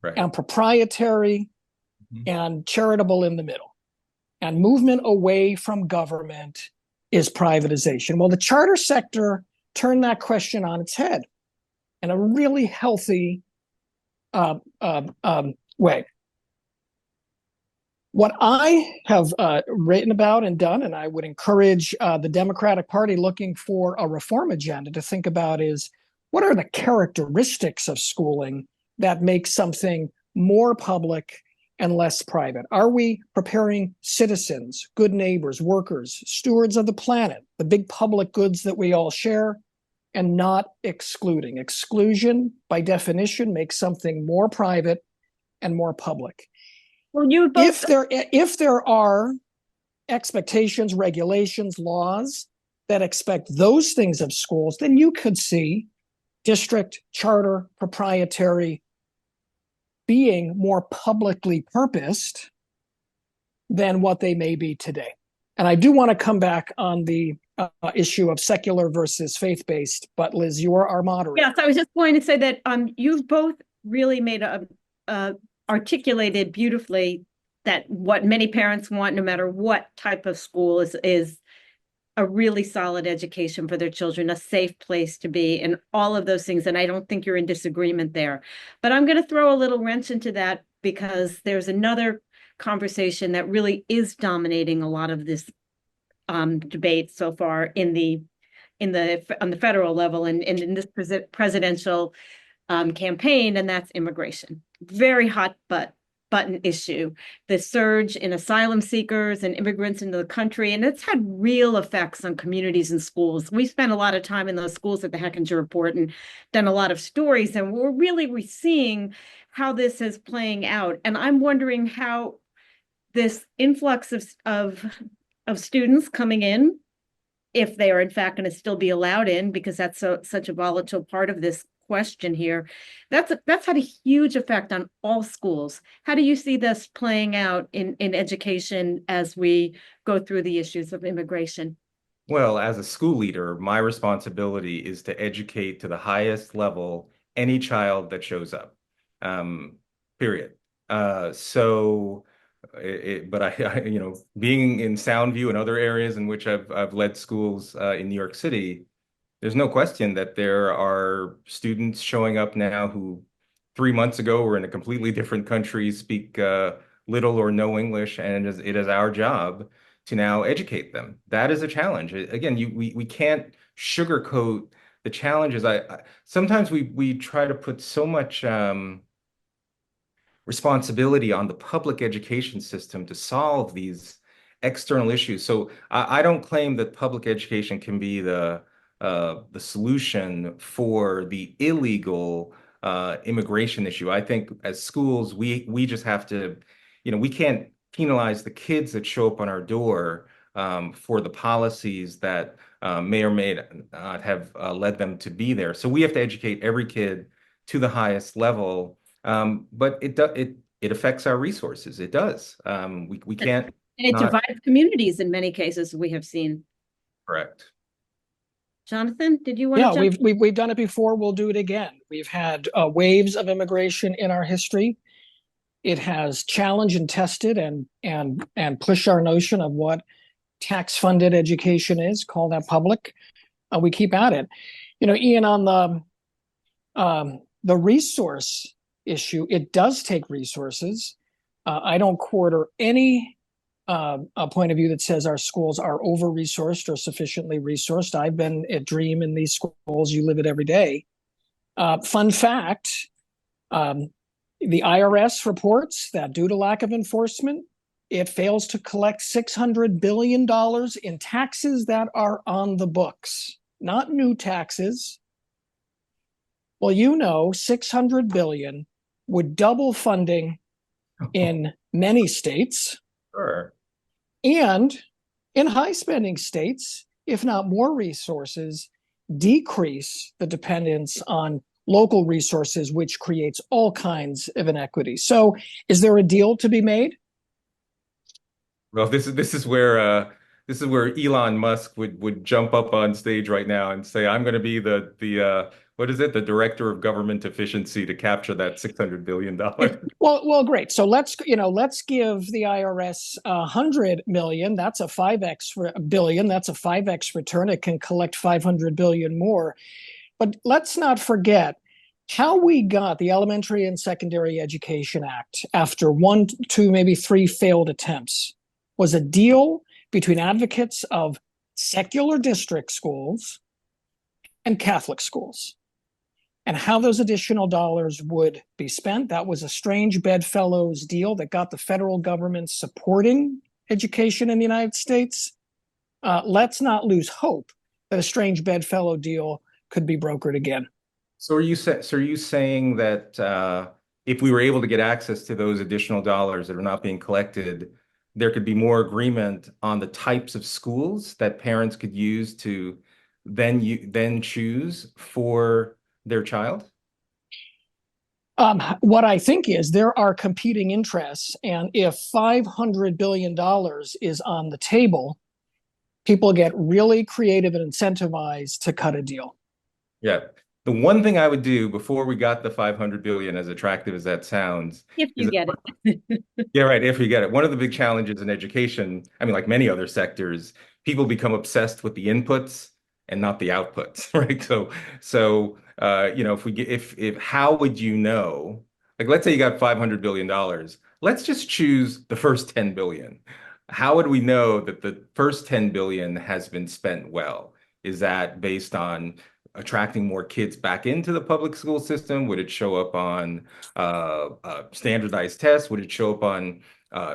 and proprietary and charitable in the middle. And movement away from government is privatization. Well, the charter sector turned that question on its head in a really healthy way. What I have written about and done, and I would encourage the Democratic Party looking for a reform agenda to think about, is what are the characteristics of schooling that make something more public and less private? Are we preparing citizens, good neighbors, workers, stewards of the planet, the big public goods that we all share, and not excluding? Exclusion, by definition, makes something more private and more public. Well, you both... If there are expectations, regulations, laws that expect those things of schools, then you could see district, charter, proprietary being more publicly purposed than what they may be today. And I do want to come back on the issue of secular versus faith-based, but Liz, you are our moderator. Yes, I was just going to say that you've both really made articulated beautifully that what many parents want, no matter what type of school, is a really solid education for their children, a safe place to be, and all of those things. And I don't think you're in disagreement there. But I'm going to throw a little wrench into that because there's another conversation that really is dominating a lot of this debate so far on the federal level and in this presidential campaign, and that's immigration. Very hot button issue, the surge in asylum seekers and immigrants into the country, and it's had real effects on communities and schools. We spent a lot of time in those schools at the Hechinger Report and done a lot of stories, and we're seeing how this is playing out. And I'm wondering how this influx of students coming in, if they are in fact going to still be allowed in, because that's such a volatile part of this question here, that's had a huge effect on all schools. How do you see this playing out in education as we go through the issues of immigration? Well, as a school leader, my responsibility is to educate to the highest level any child that shows up, period. But I, being in Soundview and other areas in which I've led schools in New York City, there's no question that there are students showing up now who 3 months ago were in a completely different country, speak little or no English, and it is our job to now educate them. That is a challenge. Again, we can't sugarcoat the challenge is sometimes we try to put so much responsibility on the public education system to solve these external issues. So I don't claim that public education can be the solution for the illegal immigration issue. I think as schools, we just have to, we can't penalize the kids that show up on our door for the policies that may or may not have led them to be there. So we have to educate every kid to the highest level. But it affects our resources. It does. We can't. And it not divides communities in many cases, we have seen. correct. Jonathan, did you want Yeah, to jump? we've done it before. We'll do it again. We've had waves of immigration in our history. It has challenged and tested and pushed our notion of what tax-funded education is. Call that public. We keep at it. Ian, on the resource issue, it does take resources. I don't quarter any point of view that says our schools are over-resourced or sufficiently resourced. I've been at Dream in these schools. You live it every day. Fun fact, the IRS reports that due to lack of enforcement, it fails to collect $600 billion in taxes that are on the books, not new taxes. Well, $600 billion would double funding in many states. Sure. And in high spending states, if not more resources, decrease the dependence on local resources, which creates all kinds of inequity. So is there a deal to be made? Well, this is where Elon Musk would jump up on stage right now and say, "I'm going to be the what is it? The director of government efficiency to capture that $600 billion." Well, great. So let's give the IRS $100 million. That's a 5x billion. That's a 5x return. It can collect 500 billion more. But let's not forget how we got the Elementary and Secondary Education Act after 1, 2, maybe 3 failed attempts was a deal between advocates of secular district schools and Catholic schools, and how those additional dollars would be spent. That was a strange bedfellows deal that got the federal government supporting education in the United States. Let's not lose hope that a strange bedfellow deal could be brokered again. So are you saying that if we were able to get access to those additional dollars that are not being collected, there could be more agreement on the types of schools that parents could use to then choose for their child? What I think is there are competing interests, and if $500 billion is on the table, people get really creative and incentivized to cut a deal. Yeah. The one thing I would do before we got the 500 billion, as attractive as that sounds, If you get it. yeah, right. If you get it. One of the big challenges in education, I mean, like many other sectors, people become obsessed with the inputs and not the outputs, right? So if how would you know? Like, let's say you got $500 billion. Let's just choose the first 10 billion. How would we know that the first 10 billion has been spent well? Is that based on attracting more kids back into the public school system? Would it show up on standardized tests? Would it show up on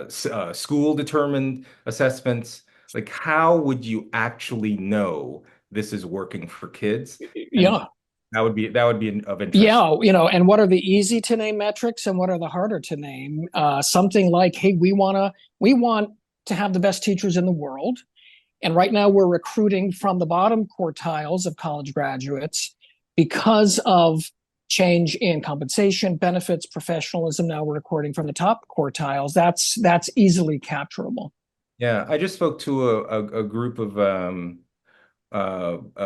school-determined assessments? Like, how would you actually know this is working for kids? Yeah. That would be of interest. Yeah, and what are the easy to name metrics and what are the harder to name? Something like, hey, we want to have the best teachers in the world. And right now we're recruiting from the bottom quartiles of college graduates because of change in compensation, benefits, professionalism. Now we're recruiting from the top quartiles. That's easily capturable. Yeah, I just spoke to a group of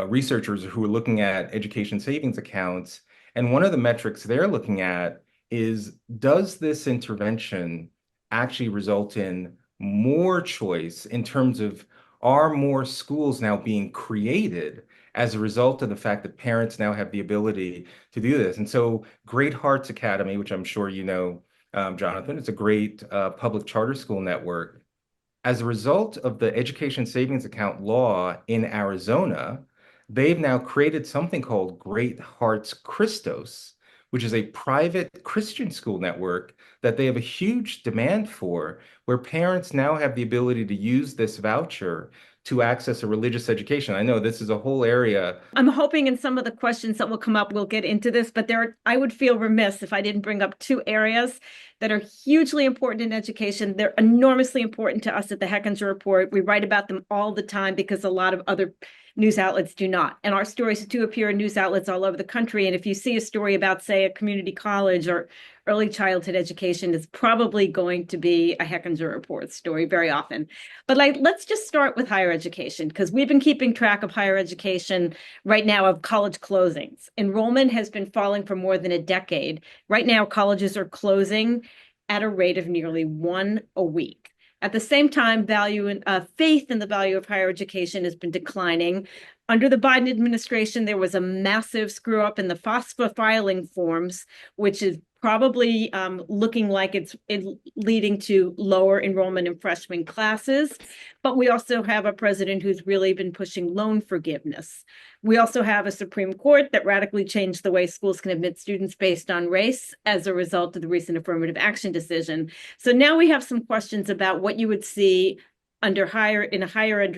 researchers who are looking at education savings accounts. And one of the metrics they're looking at is, does this intervention actually result in more choice in terms of, are more schools now being created as a result of the fact that parents now have the ability to do this? And so Great Hearts Academy, which I'm sure you know, Jonathan, it's a great public charter school network. As a result of the education savings account law in Arizona, they've now created something called Great Hearts Christos, which is a private Christian school network that they have a huge demand for, where parents now have the ability to use this voucher to access a religious education. I know this is a whole area. I'm hoping in some of the questions that will come up, we'll get into this, but I would feel remiss if I didn't bring up two areas that are hugely important in education. They're enormously important to us at the Hechinger Report. We write about them all the time because a lot of other news outlets do not. And our stories do appear in news outlets all over the country. And if you see a story about, say, a community college or early childhood education, it's probably going to be a Hechinger Report story very often. But let's just start with higher education, because we've been keeping track of higher education right now of college closings. Enrollment has been falling for more than a decade. Right now, colleges are closing at a rate of nearly one a week. At the same time, faith in the value of higher education has been declining. Under the Biden administration, there was a massive screw up in the FAFSA filing forms, which is probably looking like it's leading to lower enrollment in freshman classes. But we also have a president who's really been pushing loan forgiveness. We also have a Supreme Court that radically changed the way schools can admit students based on race as a result of the recent affirmative action decision. So now we have some questions about what you would see in a higher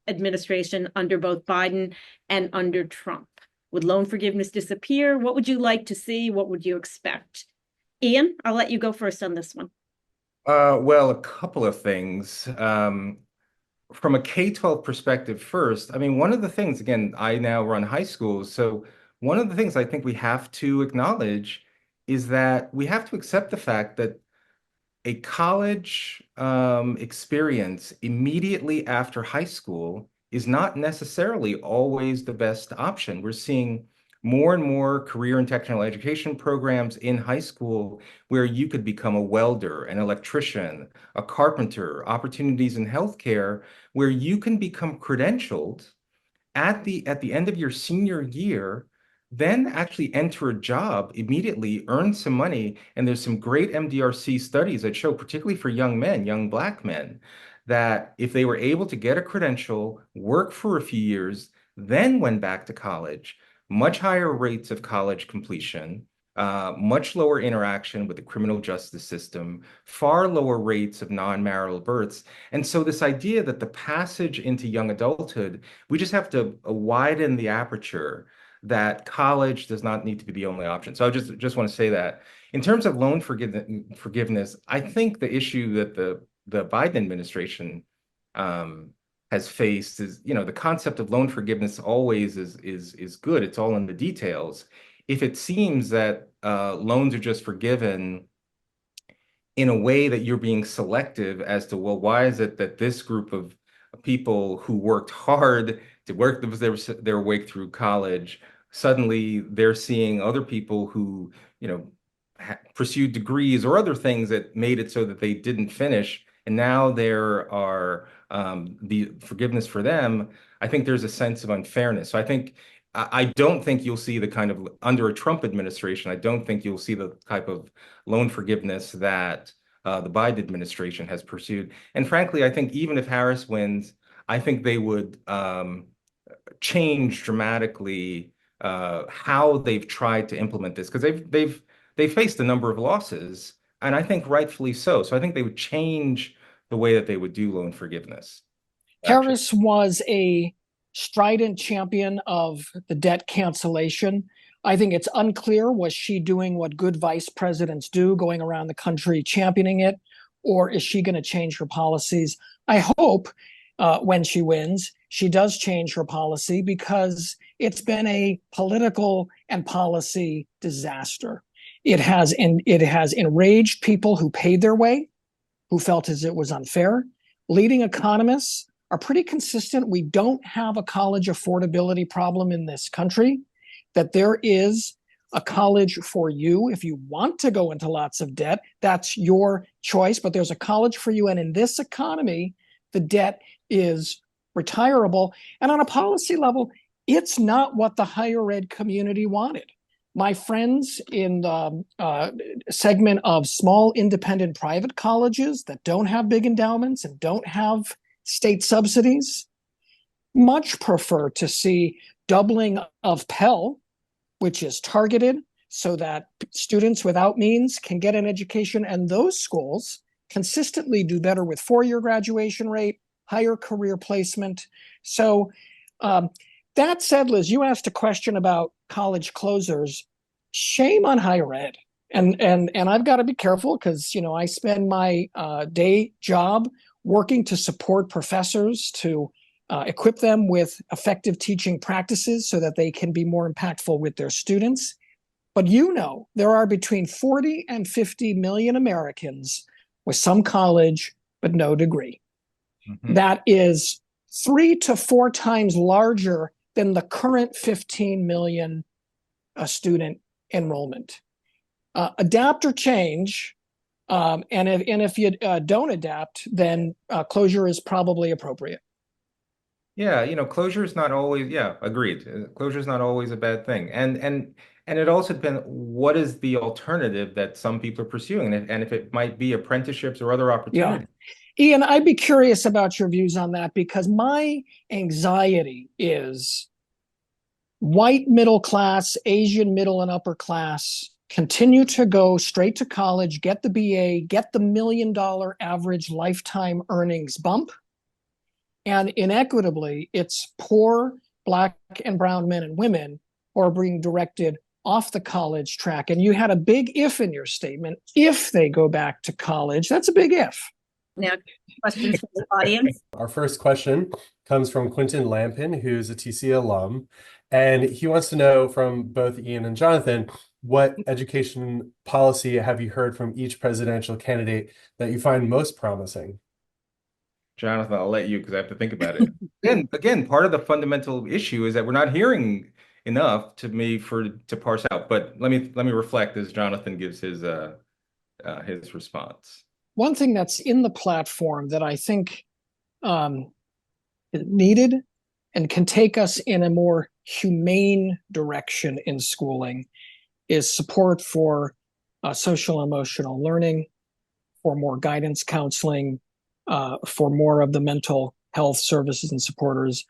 administration under both Biden and under Trump. Would loan forgiveness disappear? What would you like to see? What would you expect? Ian, I'll let you go first on this one. Well, a couple of things. From a K-12 perspective first, I mean, one of the things, again, I now run high schools, so one of the things I think we have to acknowledge is that we have to accept the fact that a college experience immediately after high school is not necessarily always the best option. We're seeing more and more career and technical education programs in high school where you could become a welder, an electrician, a carpenter, opportunities in healthcare, where you can become credentialed at the end of your senior year, then actually enter a job immediately, earn some money. And there's some great MDRC studies that show, particularly for young men, young Black men, that if they were able to get a credential, work for a few years, then went back to college, much higher rates of college completion, much lower interaction with the criminal justice system, far lower rates of non-marital births. And so this idea that the passage into young adulthood, we just have to widen the aperture, that college does not need to be the only option. So I just want to say that. In terms of loan forgiveness, I think the issue that the Biden administration has faced is, the concept of loan forgiveness always is good. It's all in the details. If it seems that loans are just forgiven in a way that you're being selective as to, well, why is it that this group of people who worked hard to work their way through college, suddenly they're seeing other people who, pursued degrees or other things that made it so that they didn't finish, and now there are the forgiveness for them. I think there's a sense of unfairness. So I don't think you'll see the kind of, under a Trump administration, I don't think you'll see the type of loan forgiveness that the Biden administration has pursued. And frankly, I think even if Harris wins, I think they would change dramatically how they've tried to implement this, because they've faced a number of losses, and I think rightfully so. So I think they would change the way that they would do loan forgiveness. Harris was a strident champion of the debt cancellation. I think it's unclear, was she doing what good vice presidents do, going around the country championing it, or is she going to change her policies? I hope when she wins, she does change her policy, because it's been a political and policy disaster. It has enraged people who paid their way, who felt as it was unfair. Leading economists are pretty consistent. We don't have a college affordability problem in this country, that there is a college for you. If you want to go into lots of debt, that's your choice, but there's a college for you. And in this economy, the debt is retirable. And on a policy level, it's not what the higher ed community wanted. My friends in the segment of small independent private colleges that don't have big endowments and don't have state subsidies much prefer to see doubling of Pell, which is targeted so that students without means can get an education, and those schools consistently do better with four-year graduation rate, higher career placement. So that said, Liz, you asked a question about college closers. Shame on higher ed. And I've got to be careful because, I spend my day job working to support professors to equip them with effective teaching practices so that they can be more impactful with their students. But there are between 40 and 50 million Americans with some college but no degree. Mm-hmm. That is 3 to 4 times larger than the current 15 million student enrollment. Adapt or change, and if you don't adapt, then closure is probably appropriate. Yeah, closure is not always, agreed. Closure is not always a bad thing. And it also depends, what is the alternative that some people are pursuing? And if it might be apprenticeships or other opportunities. Yeah. Ian, I'd be curious about your views on that, because my anxiety is white middle class, Asian middle and upper class continue to go straight to college, get the BA, get the $1 million average lifetime earnings bump. And inequitably, it's poor Black and brown men and women who are being directed off the college track. And you had a big if in your statement. If they go back to college, that's a big if. Now, questions from the audience. Our first question comes from Quentin Lampin, who's a TC alum. And he wants to know from both Ian and Jonathan, what education policy have you heard from each presidential candidate that you find most promising? Jonathan, I'll let you because I have to think about it. Again, part of the fundamental issue is that we're not hearing enough to parse out. But let me reflect as Jonathan gives his response. One thing that's in the platform that I think is needed and can take us in a more humane direction in schooling is support for social emotional learning, for more guidance counseling, for more of the mental health services and supporters.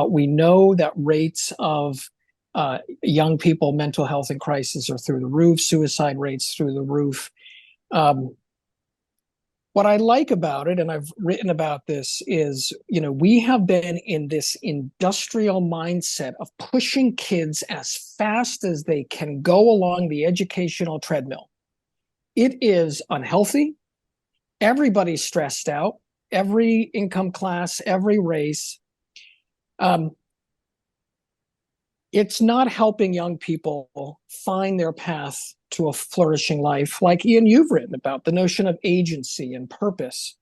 We know that rates of young people, mental health and crisis are through the roof, suicide rates through the roof. What I like about it, and I've written about this, is, we have been in this industrial mindset of pushing kids as fast as they can go along the educational treadmill. It is unhealthy. Everybody's stressed out, every income class, every race. It's not helping young people find their path to a flourishing life. Like Ian, you've written about the notion of agency and purpose.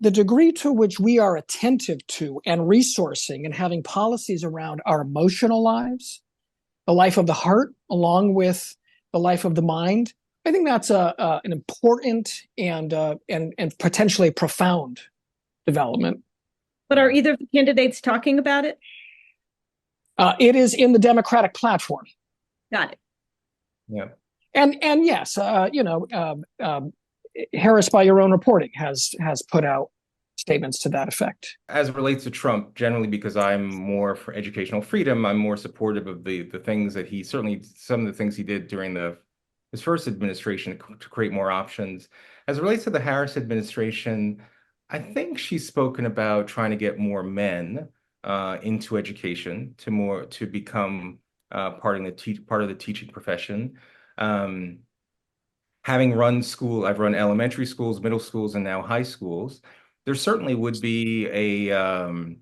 The degree to which we are attentive to and resourcing and having policies around our emotional lives, the life of the heart, along with the life of the mind, I think that's an important and potentially profound development. But are either of the candidates talking about it? It is in the Democratic platform. Got it. Yeah. And yes, Harris, by your own reporting, has put out statements to that effect. As it relates to Trump, generally, because I'm more for educational freedom, I'm more supportive of the things that some of the things he did during his first administration to create more options. As it relates to the Harris administration, I think she's spoken about trying to get more men into education to become part of the teaching profession. Having run I've run elementary schools, middle schools, and now high schools. There certainly would be a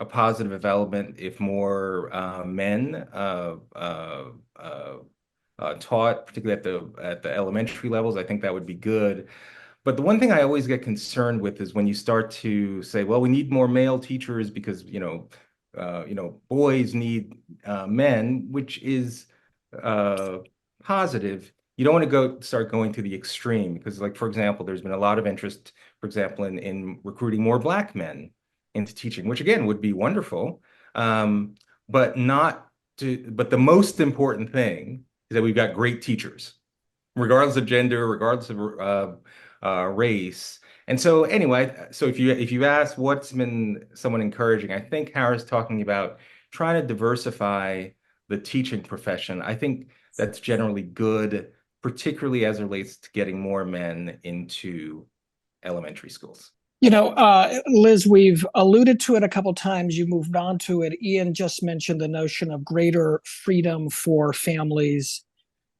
positive development if more men taught, particularly at the elementary levels. I think that would be good. But the one thing I always get concerned with is when you start to say, well, we need more male teachers because, boys need men, which is positive. You don't want to start going to the extreme because, like, for example, there's been a lot of interest, for example, in recruiting more Black men into teaching, which again would be wonderful. But the most important thing is that we've got great teachers, regardless of gender, regardless of race. And so anyway, so if you ask what's been somewhat encouraging, I think Harris talking about trying to diversify the teaching profession. I think that's generally good, particularly as it relates to getting more men into elementary schools. Liz, we've alluded to it a couple times. You moved on to it. Ian just mentioned the notion of greater freedom for families.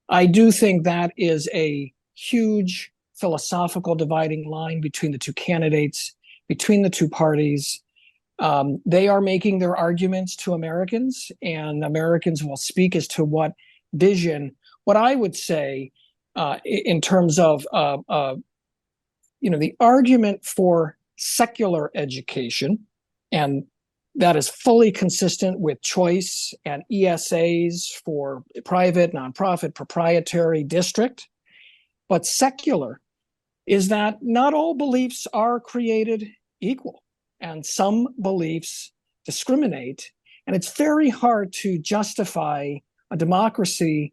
I do think that is a huge philosophical dividing line between the two candidates, between the two parties. They are making their arguments to Americans, and Americans will speak as to what vision. What I would say in terms of the argument for secular education, and that is fully consistent with choice and ESAs for private, nonprofit, proprietary district. But secular is that not all beliefs are created equal, and some beliefs discriminate. And it's very hard to justify a democracy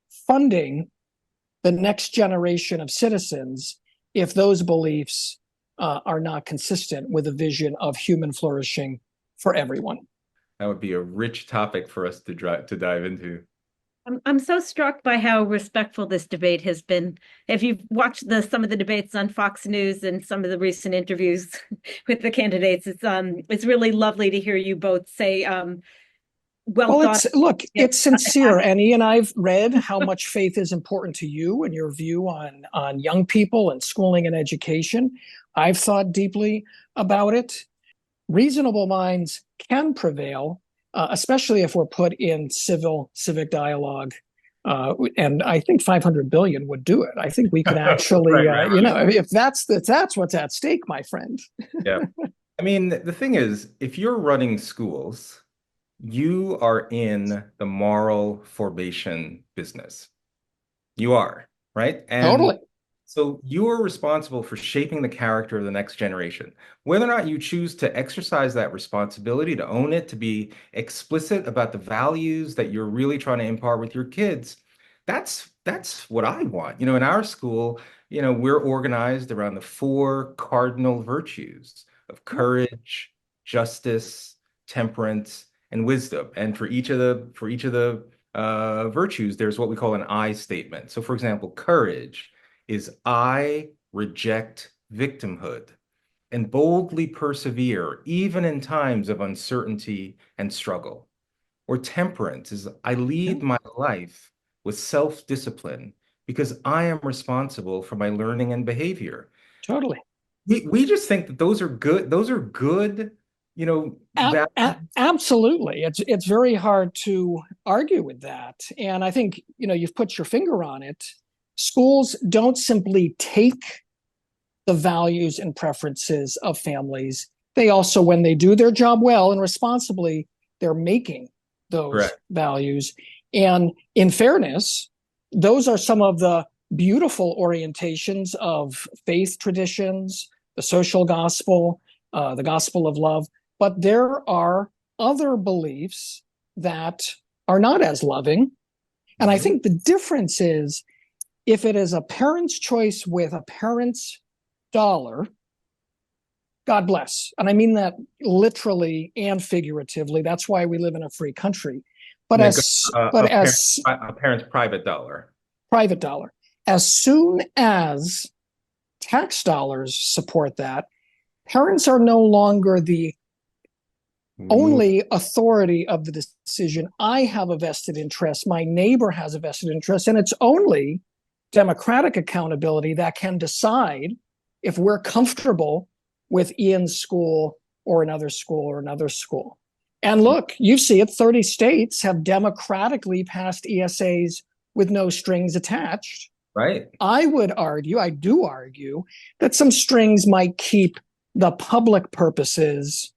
funding the next generation of citizens if those beliefs are not consistent with a vision of human flourishing for everyone. That would be a rich topic for us to dive into. I'm so struck by how respectful this debate has been. If you've watched some of the debates on Fox News and some of the recent interviews with the candidates, it's really lovely to hear you both say, it's sincere. And Ian, I've read how much faith is important to you and your view on young people and schooling and education. I've thought deeply about it. Reasonable minds can prevail, especially if we're put in civic dialogue. And I think 500 billion would do it. I think we could actually, right. If that's what's at stake, my friend. Yeah. I mean, the thing is, if you're running schools, you are in the moral formation business. You are, right? And totally. So you are responsible for shaping the character of the next generation. Whether or not you choose to exercise that responsibility, to own it, to be explicit about the values that you're really trying to impart with your kids, that's what I want. In our school, we're organized around the 4 cardinal virtues of courage, justice, temperance, and wisdom. And for each of the virtues, there's what we call an I statement. So, for example, courage is I reject victimhood and boldly persevere even in times of uncertainty and struggle. Or temperance is I lead my life with self-discipline because I am responsible for my learning and behavior. Totally. We just think that those are good. Those are good, absolutely. It's very hard to argue with that. And I think, you've put your finger on it. Schools don't simply take the values and preferences of families. They also, when they do their job well and responsibly, they're making those Correct. Values. And in fairness, those are some of the beautiful orientations of faith traditions, the social gospel, the gospel of love. But there are other beliefs that are not as loving. And I think the difference is, if it is a parent's choice with a parent's dollar, God bless. And I mean that literally and figuratively. That's why we live in a free country. But a parent's private dollar. Private dollar. As soon as tax dollars support that, parents are no longer the only authority of the decision. I have a vested interest. My neighbor has a vested interest. And it's only democratic accountability that can decide if we're comfortable with Ian's school or another school or another school. And look, you see it, 30 states have democratically passed ESAs with no strings attached. Right. I do argue that some strings might keep the public purposes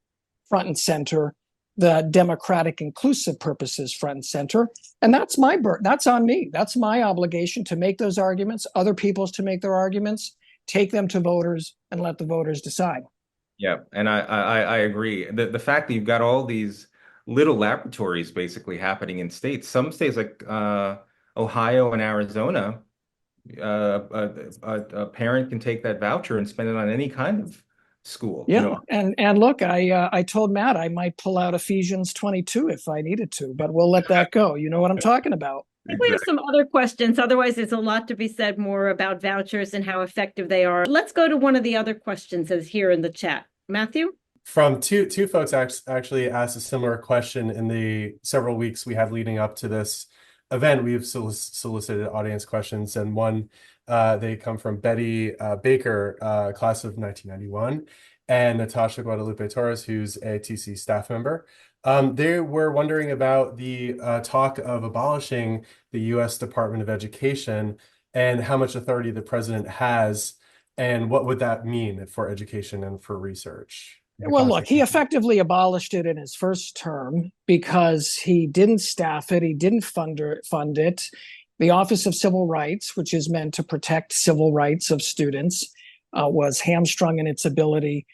front and center, the democratic inclusive purposes front and center. And that's that's on me. That's my obligation to make those arguments, other people's to make their arguments, take them to voters and let the voters decide. Yeah, and I agree. The fact that you've got all these little laboratories basically happening in states, some states like Ohio and Arizona, a parent can take that voucher and spend it on any kind of school. Yeah. and look, I told Matt I might pull out Ephesians 22 if I needed to, but we'll let that go. You know what I'm talking about. I think we have some other questions. Otherwise, there's a lot to be said more about vouchers and how effective they are. Let's go to one of the other questions as here in the chat. Matthew? From two folks actually asked a similar question in the several weeks we had leading up to this event. We've solicited audience questions, and one they come from Betty Baker, class of 1991, and Natasha Guadalupe Torres, who's a TC staff member. They were wondering about the talk of abolishing the U.S. Department of Education and how much authority the president has, and what would that mean for education and for research. Well, look, he effectively abolished it in his first term because he didn't staff it, he didn't fund it. The Office of Civil Rights, which is meant to protect civil rights of students, was hamstrung in its ability.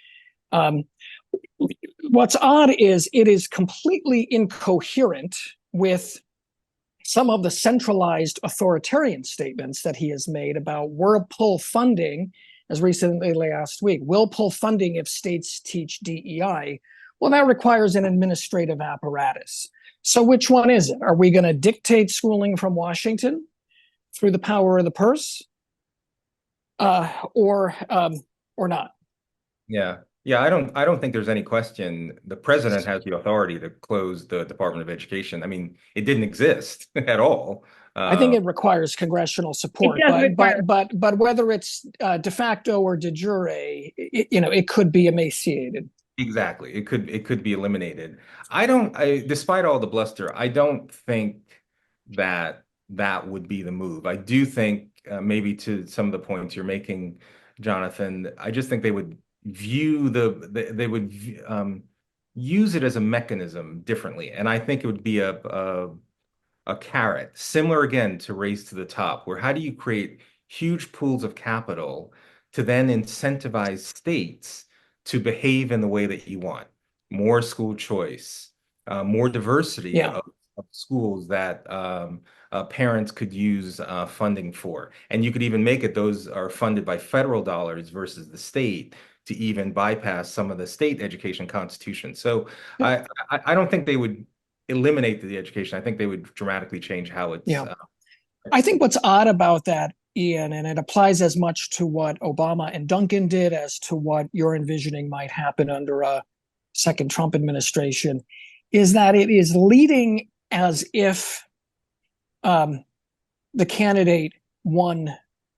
What's odd is it is completely incoherent with some of the centralized authoritarian statements that he has made about we'll pull funding, as recently last week, we'll pull funding if states teach DEI. Well, that requires an administrative apparatus. So which one is it? Are we going to dictate schooling from Washington through the power of the purse, or not? Yeah. I don't think there's any question. The president has the authority to close the Department of Education. I mean, it didn't exist at all. I think it requires congressional support, but whether it's de facto or de jure, it could be emaciated. Exactly. It could be eliminated. Despite all the bluster, I don't think that would be the move. I do think maybe to some of the points you're making, Jonathan, I just think they would view use it as a mechanism differently. And I think it would be a carrot, similar again to Race to the Top, where how do you create huge pools of capital to then incentivize states to behave in the way that you want? More school choice, more diversity of schools that parents could use funding for. And you could even make it those are funded by federal dollars versus the state to even bypass some of the state education constitutions. So I don't think they would eliminate the education. I think they would dramatically change how it's. I think what's odd about that, Ian, and it applies as much to what Obama and Duncan did as to what you're envisioning might happen under a second Trump administration, is that it is leading as if the candidate won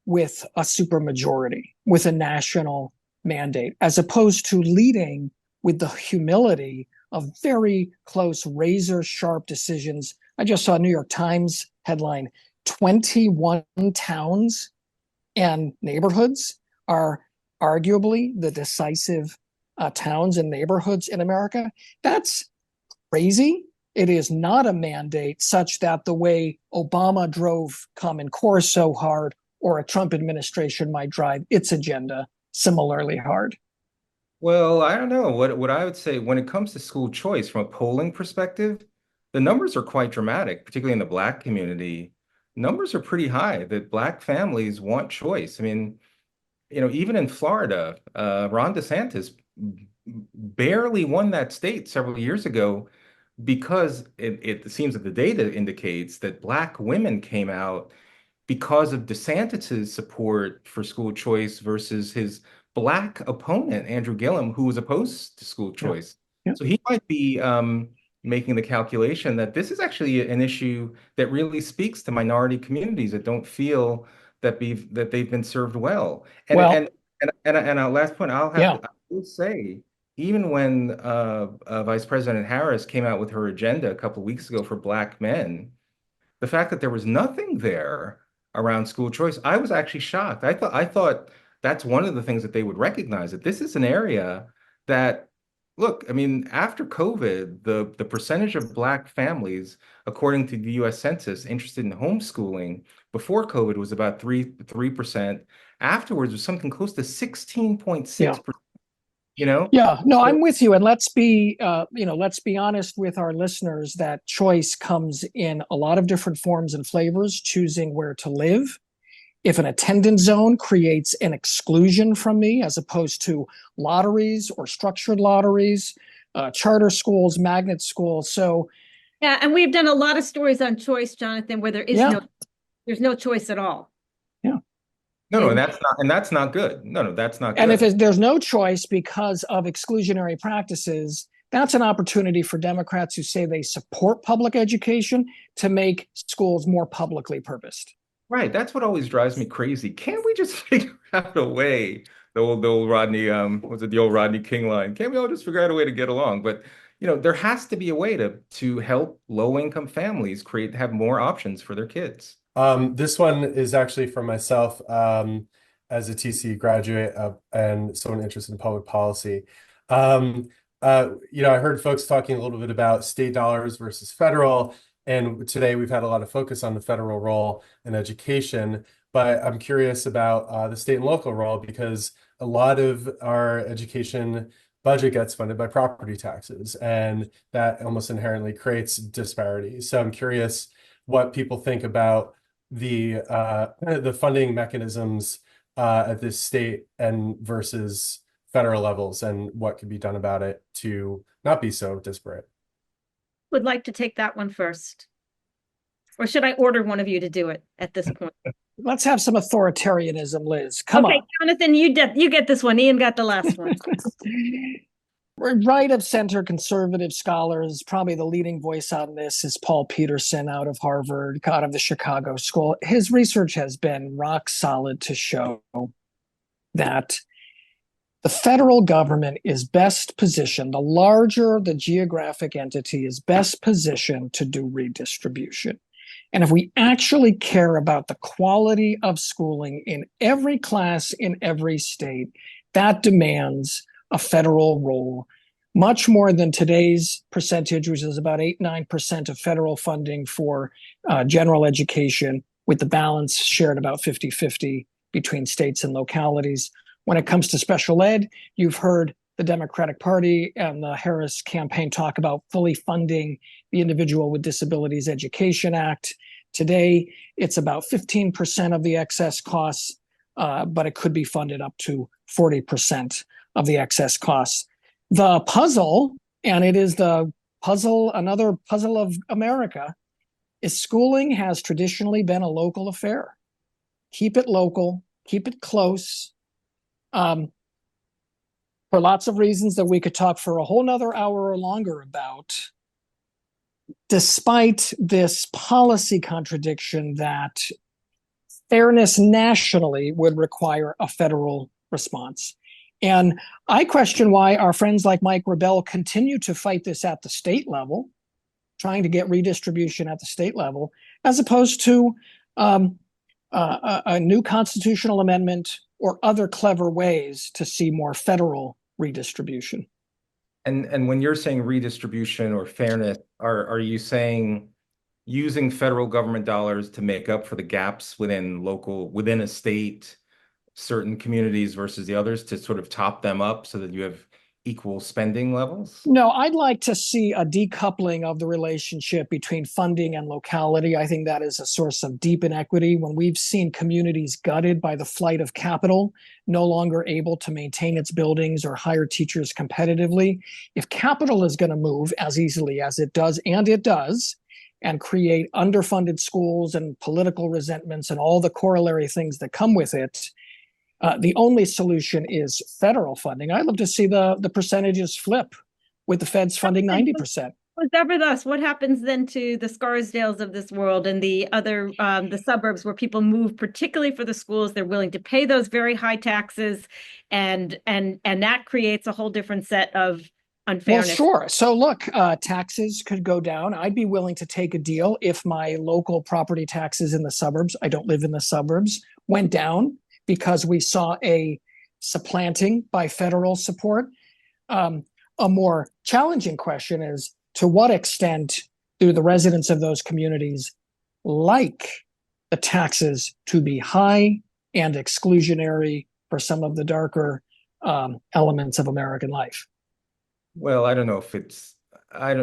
with a supermajority, with a national mandate, as opposed to leading with the humility of very close, razor-sharp decisions. I just saw a New York Times headline, 21 towns and neighborhoods are arguably the decisive towns and neighborhoods in America. That's crazy. It is not a mandate such that the way Obama drove Common Core so hard or a Trump administration might drive its agenda similarly hard. Well, I don't know. What I would say when it comes to school choice from a polling perspective, the numbers are quite dramatic, particularly in the Black community. Numbers are pretty high that Black families want choice. I mean, even in Florida, Ron DeSantis barely won that state several years ago because it seems that the data indicates that Black women came out because of DeSantis's support for school choice versus his Black opponent, Andrew Gillum, who was opposed to school choice. So he might be making the calculation that this is actually an issue that really speaks to minority communities that don't feel that they've been served well. And our last point, I will say, even when Vice President Harris came out with her agenda a couple of weeks ago for Black men, the fact that there was nothing there around school choice, I was actually shocked. I thought that's one of the things that they would recognize, that this is an area that, look, I mean, after COVID, the percentage of Black families, according to the U.S. Census, interested in homeschooling before COVID was about 3%. Afterwards, it was something close to 16.6%. I'm with you, and let's be honest with our listeners that choice comes in a lot of different forms and flavors. Choosing where to live, If an attendance zone creates an exclusion from me, as opposed to lotteries or structured lotteries, charter schools, magnet schools. So Yeah, and we've done a lot of stories on choice, Jonathan, where yeah, there's no choice at all. yeah. No, And that's not good. No, that's not And good. if there's no choice because of exclusionary practices, that's an opportunity for Democrats who say they support public education to make schools more publicly purposed. Right. That's what always drives me crazy. Can't we just figure out a way? The old Rodney, was it the old Rodney King line? Can't we all just figure out a way to get along? But there has to be a way to help low-income families have more options for their kids. This one is actually for myself as a TC graduate and someone interested in public policy. I heard folks talking a little bit about state dollars versus federal, and today we've had a lot of focus on the federal role in education, but I'm curious about the state and local role because a lot of our education budget gets funded by property taxes, and that almost inherently creates disparities. So I'm curious what people think about the funding mechanisms at this state and versus federal levels and what could be done about it to not be so disparate. would like to take that one first. Or should I order one of you to do it at this point? Let's have some authoritarianism, Liz. Come Okay, on. Jonathan, you get this one. Ian got the last one. Right of center conservative scholars, probably the leading voice on this is Paul Peterson out of Harvard, out of the Chicago School. His research has been rock solid to show that the federal government is best positioned, the larger the geographic entity is best positioned to do redistribution. And if we actually care about the quality of schooling in every class in every state, that demands a federal role, much more than today's percentage, which is about 8-9% of federal funding for general education, with the balance shared about 50-50 between states and localities. When it comes to special ed, you've heard the Democratic Party and the Harris campaign talk about fully funding the Individual with Disabilities Education Act. Today, it's about 15% of the excess costs, but it could be funded up to 40% of the excess costs. The puzzle, and it is the puzzle, another puzzle of America, is schooling has traditionally been a local affair. Keep it local, keep it close. For lots of reasons that we could talk for a whole nother hour or longer about, despite this policy contradiction that fairness nationally would require a federal response. And I question why our friends like Mike Rebell continue to fight this at the state level, trying to get redistribution at the state level, as opposed to a new constitutional amendment or other clever ways to see more federal redistribution. And when you're saying redistribution or fairness, are you saying using federal government dollars to make up for the gaps within a state, certain communities versus the others, to sort of top them up so that you have equal spending levels? No, I'd like to see a decoupling of the relationship between funding and locality. I think that is a source of deep inequity. When we've seen communities gutted by the flight of capital, no longer able to maintain its buildings or hire teachers competitively, if capital is going to move as easily as it does, and create underfunded schools and political resentments and all the corollary things that come with it, the only solution is federal funding. I'd love to see the percentages flip, with the feds funding 90%. Whatever thus, what happens then to the Scarsdales of this world and the other the suburbs where people move, particularly for the schools? They're willing to pay those very high taxes, and that creates a whole different set of unfairness. Well, sure. So look, taxes could go down. I'd be willing to take a deal if my local property taxes in the suburbs, I don't live in the suburbs, went down because we saw a supplanting by federal support. A more challenging question is, to what extent do the residents of those communities like the taxes to be high and exclusionary for some of the darker elements of American life? Well, I don't know if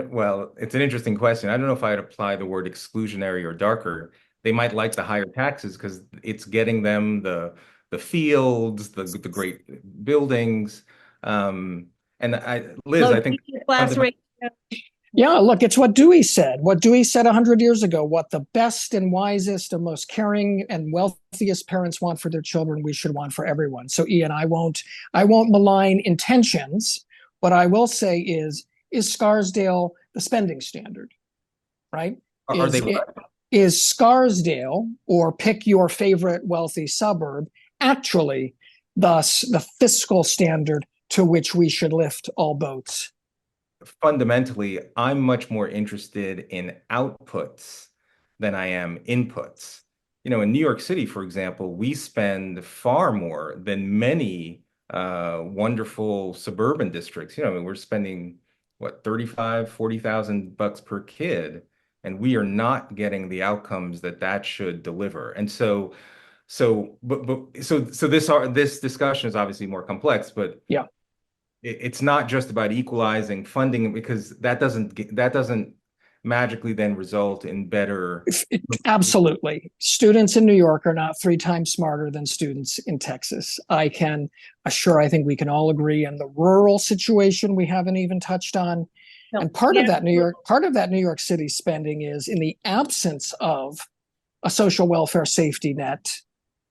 well, it's an interesting question. I don't know if I'd apply the word exclusionary or darker. they might like the higher taxes because it's getting them the fields, the great buildings. Liz, Low I think class ratio. Yeah, look, it's what Dewey said. What Dewey said 100 years ago, what the best and wisest and most caring and wealthiest parents want for their children, we should want for everyone. So Ian, I won't malign intentions. What I will say is Scarsdale the spending standard, right? are they Is Scarsdale, or pick your favorite wealthy suburb, actually thus the fiscal standard to which we should lift all boats? fundamentally, I'm much more interested in outputs than I am inputs. You know, in New York City, for example, we spend far more than many wonderful suburban districts. You know, I mean, we're spending what, 35, 40,000 bucks per kid, and we are not getting the outcomes that should deliver. And this discussion is obviously more complex, but yeah, it's not just about equalizing funding, because that doesn't magically then result in better. Absolutely. Students in New York are not 3 times smarter than students in Texas. I can assure, I think we can all agree, and the rural situation we haven't even touched on. No. And part of that New York City spending is in the absence of a social welfare safety net.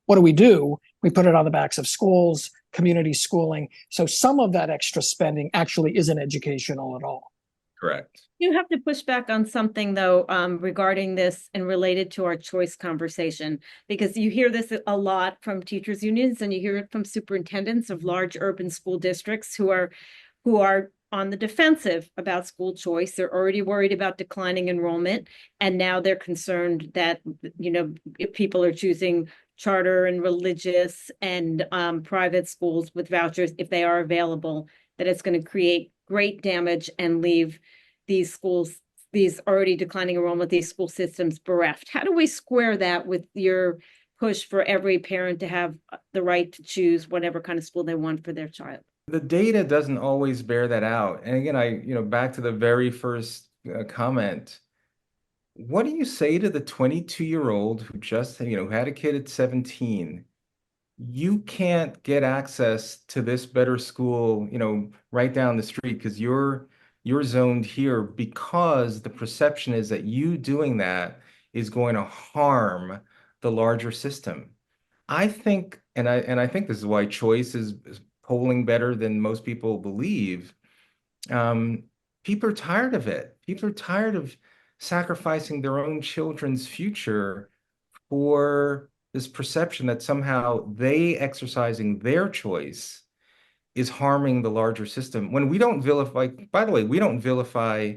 What do? We put it on the backs of schools, community schooling. So some of that extra spending actually isn't educational at all. Correct. You have to push back on something, though, regarding this and related to our choice conversation, because you hear this a lot from teachers' unions, and you hear it from superintendents of large urban school districts who are on the defensive about school choice. They're already worried about declining enrollment, and now they're concerned that, you know, if people are choosing charter and religious and private schools with vouchers, if they are available, that it's going to create great damage and leave these schools, these already declining enrollment, these school systems bereft. How do we square that with your push for every parent to have the right to choose whatever kind of school they want for their child? The data doesn't always bear that out. And again, back to the very first comment. What do you say to the 22-year-old who just, had a kid at 17? You can't get access to this better school, right down the street because you're zoned here, because the perception is that you doing that is going to harm the larger system. I think, and I think this is why choice is polling better than most people believe. People are tired of it. People are tired of sacrificing their own children's future for this perception that somehow they exercising their choice is harming the larger system. When we don't vilify, by the way, we don't vilify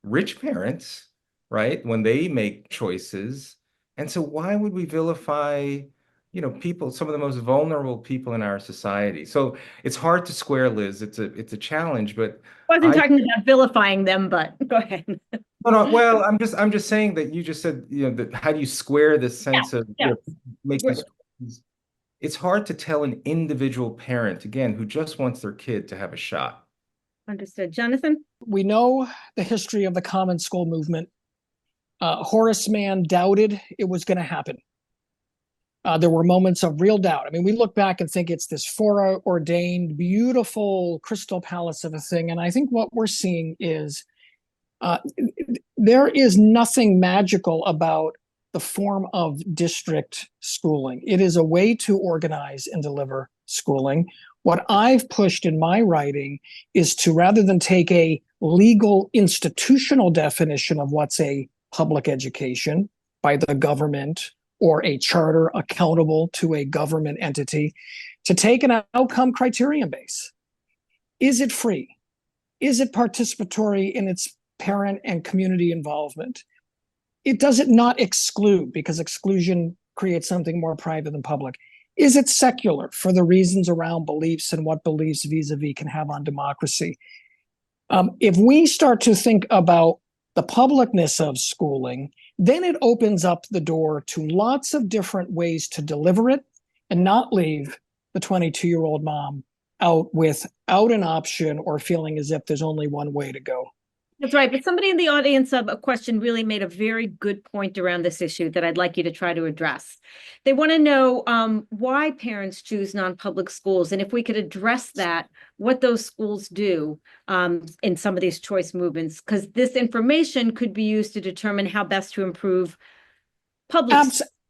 rich parents, right? When they make choices. And so why would we vilify, people, some of the most vulnerable people in our society? So it's hard to square, Liz. It's a challenge, but I wasn't talking about vilifying them, but go ahead. No. Well, I'm just saying that you just said, that how do you square this sense of making choices? It's hard to tell an individual parent, again, who just wants their kid to have a shot. Understood. Jonathan? We know the history of the common school movement. Horace Mann doubted it was going to happen. There were moments of real doubt. I mean, we look back and think it's this foreordained, beautiful crystal palace of a thing. And I think what we're seeing is there is nothing magical about the form of district schooling. It is a way to organize and deliver schooling. What I've pushed in my writing is to, rather than take a legal institutional definition of what's a public education by the government or a charter accountable to a government entity, to take an outcome criterion base. Is it free? Is it participatory in its parent and community involvement? It does it not exclude, because exclusion creates something more private than public. Is it secular for the reasons around beliefs and what beliefs vis-a-vis can have on democracy? If we start to think about the publicness of schooling, then it opens up the door to lots of different ways to deliver it and not leave the 22-year-old mom out without an option or feeling as if there's only one way to go. That's right. But somebody in the audience of a question really made a very good point around this issue that I'd like you to try to address. They want to know why parents choose non-public schools, and if we could address that, what those schools do in some of these choice movements, because this information could be used to determine how best to improve public.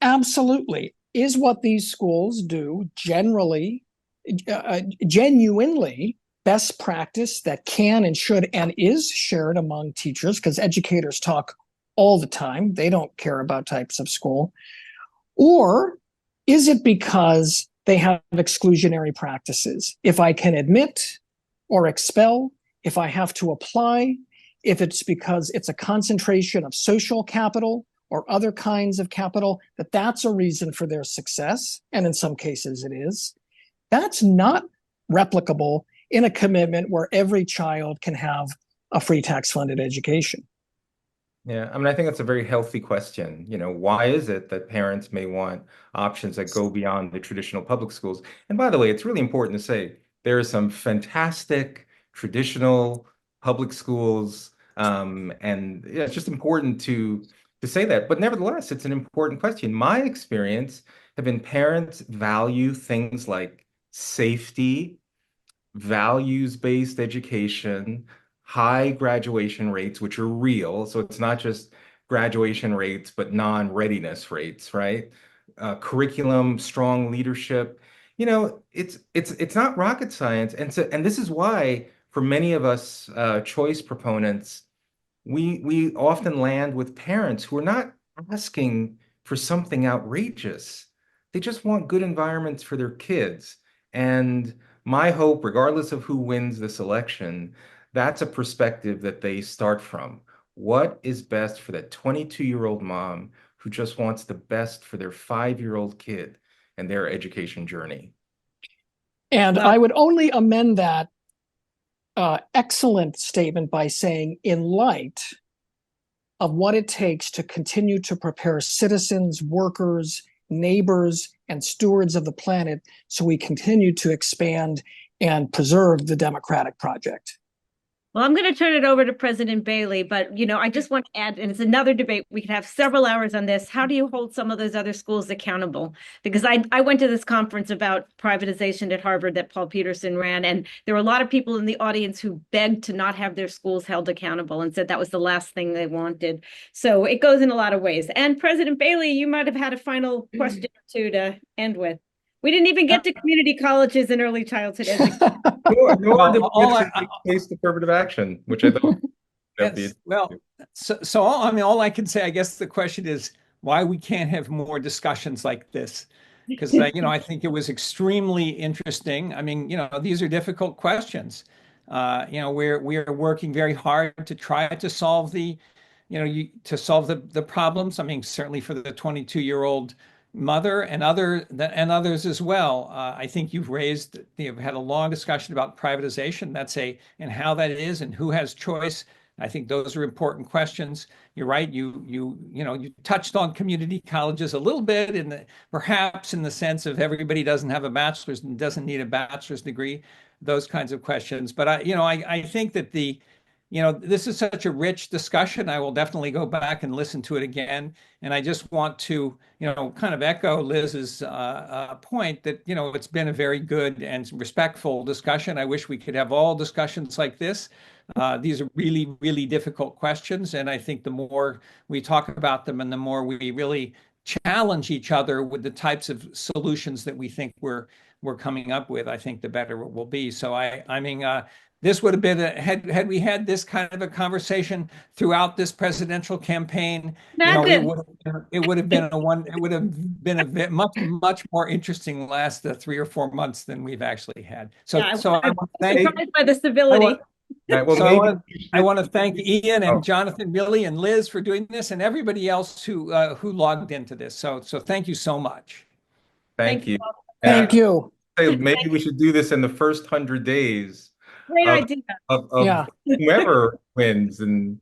Absolutely. Is what these schools do generally, genuinely best practice that can and should and is shared among teachers, because educators talk all the time. They don't care about types of school. Or is it because they have exclusionary practices? If I can admit or expel, if I have to apply, if it's because it's a concentration of social capital or other kinds of capital, that's a reason for their success, and in some cases it is, that's not replicable in a commitment where every child can have a free tax-funded education. Yeah, I mean, I think that's a very healthy question. Why is it that parents may want options that go beyond the traditional public schools? And by the way, it's really important to say there are some fantastic traditional public schools, and yeah, it's just important to say that. But nevertheless, it's an important question. My experience have been parents value things like safety, values-based education, high graduation rates, which are real. So it's not just graduation rates, but non-readiness rates, right? Curriculum, strong leadership. It's not rocket science. And this is why, for many of us choice proponents, we often land with parents who are not asking for something outrageous. They just want good environments for their kids. And my hope, regardless of who wins this election, that's a perspective that they start from. What is best for that 22-year-old mom who just wants the best for their 5-year-old kid and their education journey? And I would only amend that excellent statement by saying, in light of what it takes to continue to prepare citizens, workers, neighbors, and stewards of the planet so we continue to expand and preserve the democratic project. Well, I'm going to turn it over to President Bailey, but, I just want to add, and it's another debate. We could have several hours on this. How do you hold some of those other schools accountable? Because I went to this conference about privatization at Harvard that Paul Peterson ran, and there were a lot of people in the audience who begged to not have their schools held accountable and said that was the last thing they wanted. So it goes in a lot of ways. And President Bailey, you might have had a final question or two to end with. We didn't even get to community colleges and early childhood education. Nor did we face affirmative action, which I thought. Yes. Well, so all I can say, I guess the question is why we can't have more discussions like this. Because I think it was extremely interesting. I mean, these are difficult questions. We're working very hard to try to solve the problems. I mean, certainly for the 22-year-old mother and others as well. I think you've had a long discussion about privatization. And how that is and who has choice. I think those are important questions. You're right. You touched on community colleges a little bit perhaps in the sense of everybody doesn't have a bachelor's and doesn't need a bachelor's degree, those kinds of questions. But I think that this is such a rich discussion. I will definitely go back and listen to it again. And I just want to, kind of echo Liz's point that, it's been a very good and respectful discussion. I wish we could have all discussions like this. These are really, really difficult questions. And I think the more we talk about them and the more we really challenge each other with the types of solutions that we think we're coming up with, I think the better it will be. So this would have been had we had this kind of a conversation throughout this presidential campaign, it would have been a much more interesting last 3 or 4 months than we've actually had. So I'm surprised by the civility. I want to thank Ian and Jonathan, really, and Liz for doing this, and everybody else who logged into this. So thank you so much. Thank you. Thank you. Maybe we should do this in the first 100 days. Great idea. Of whoever wins, and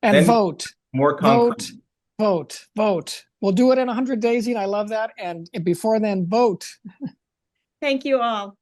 vote. More concrete. Vote. We'll do it in 100 days, and I love that. And before then, vote. Thank you all.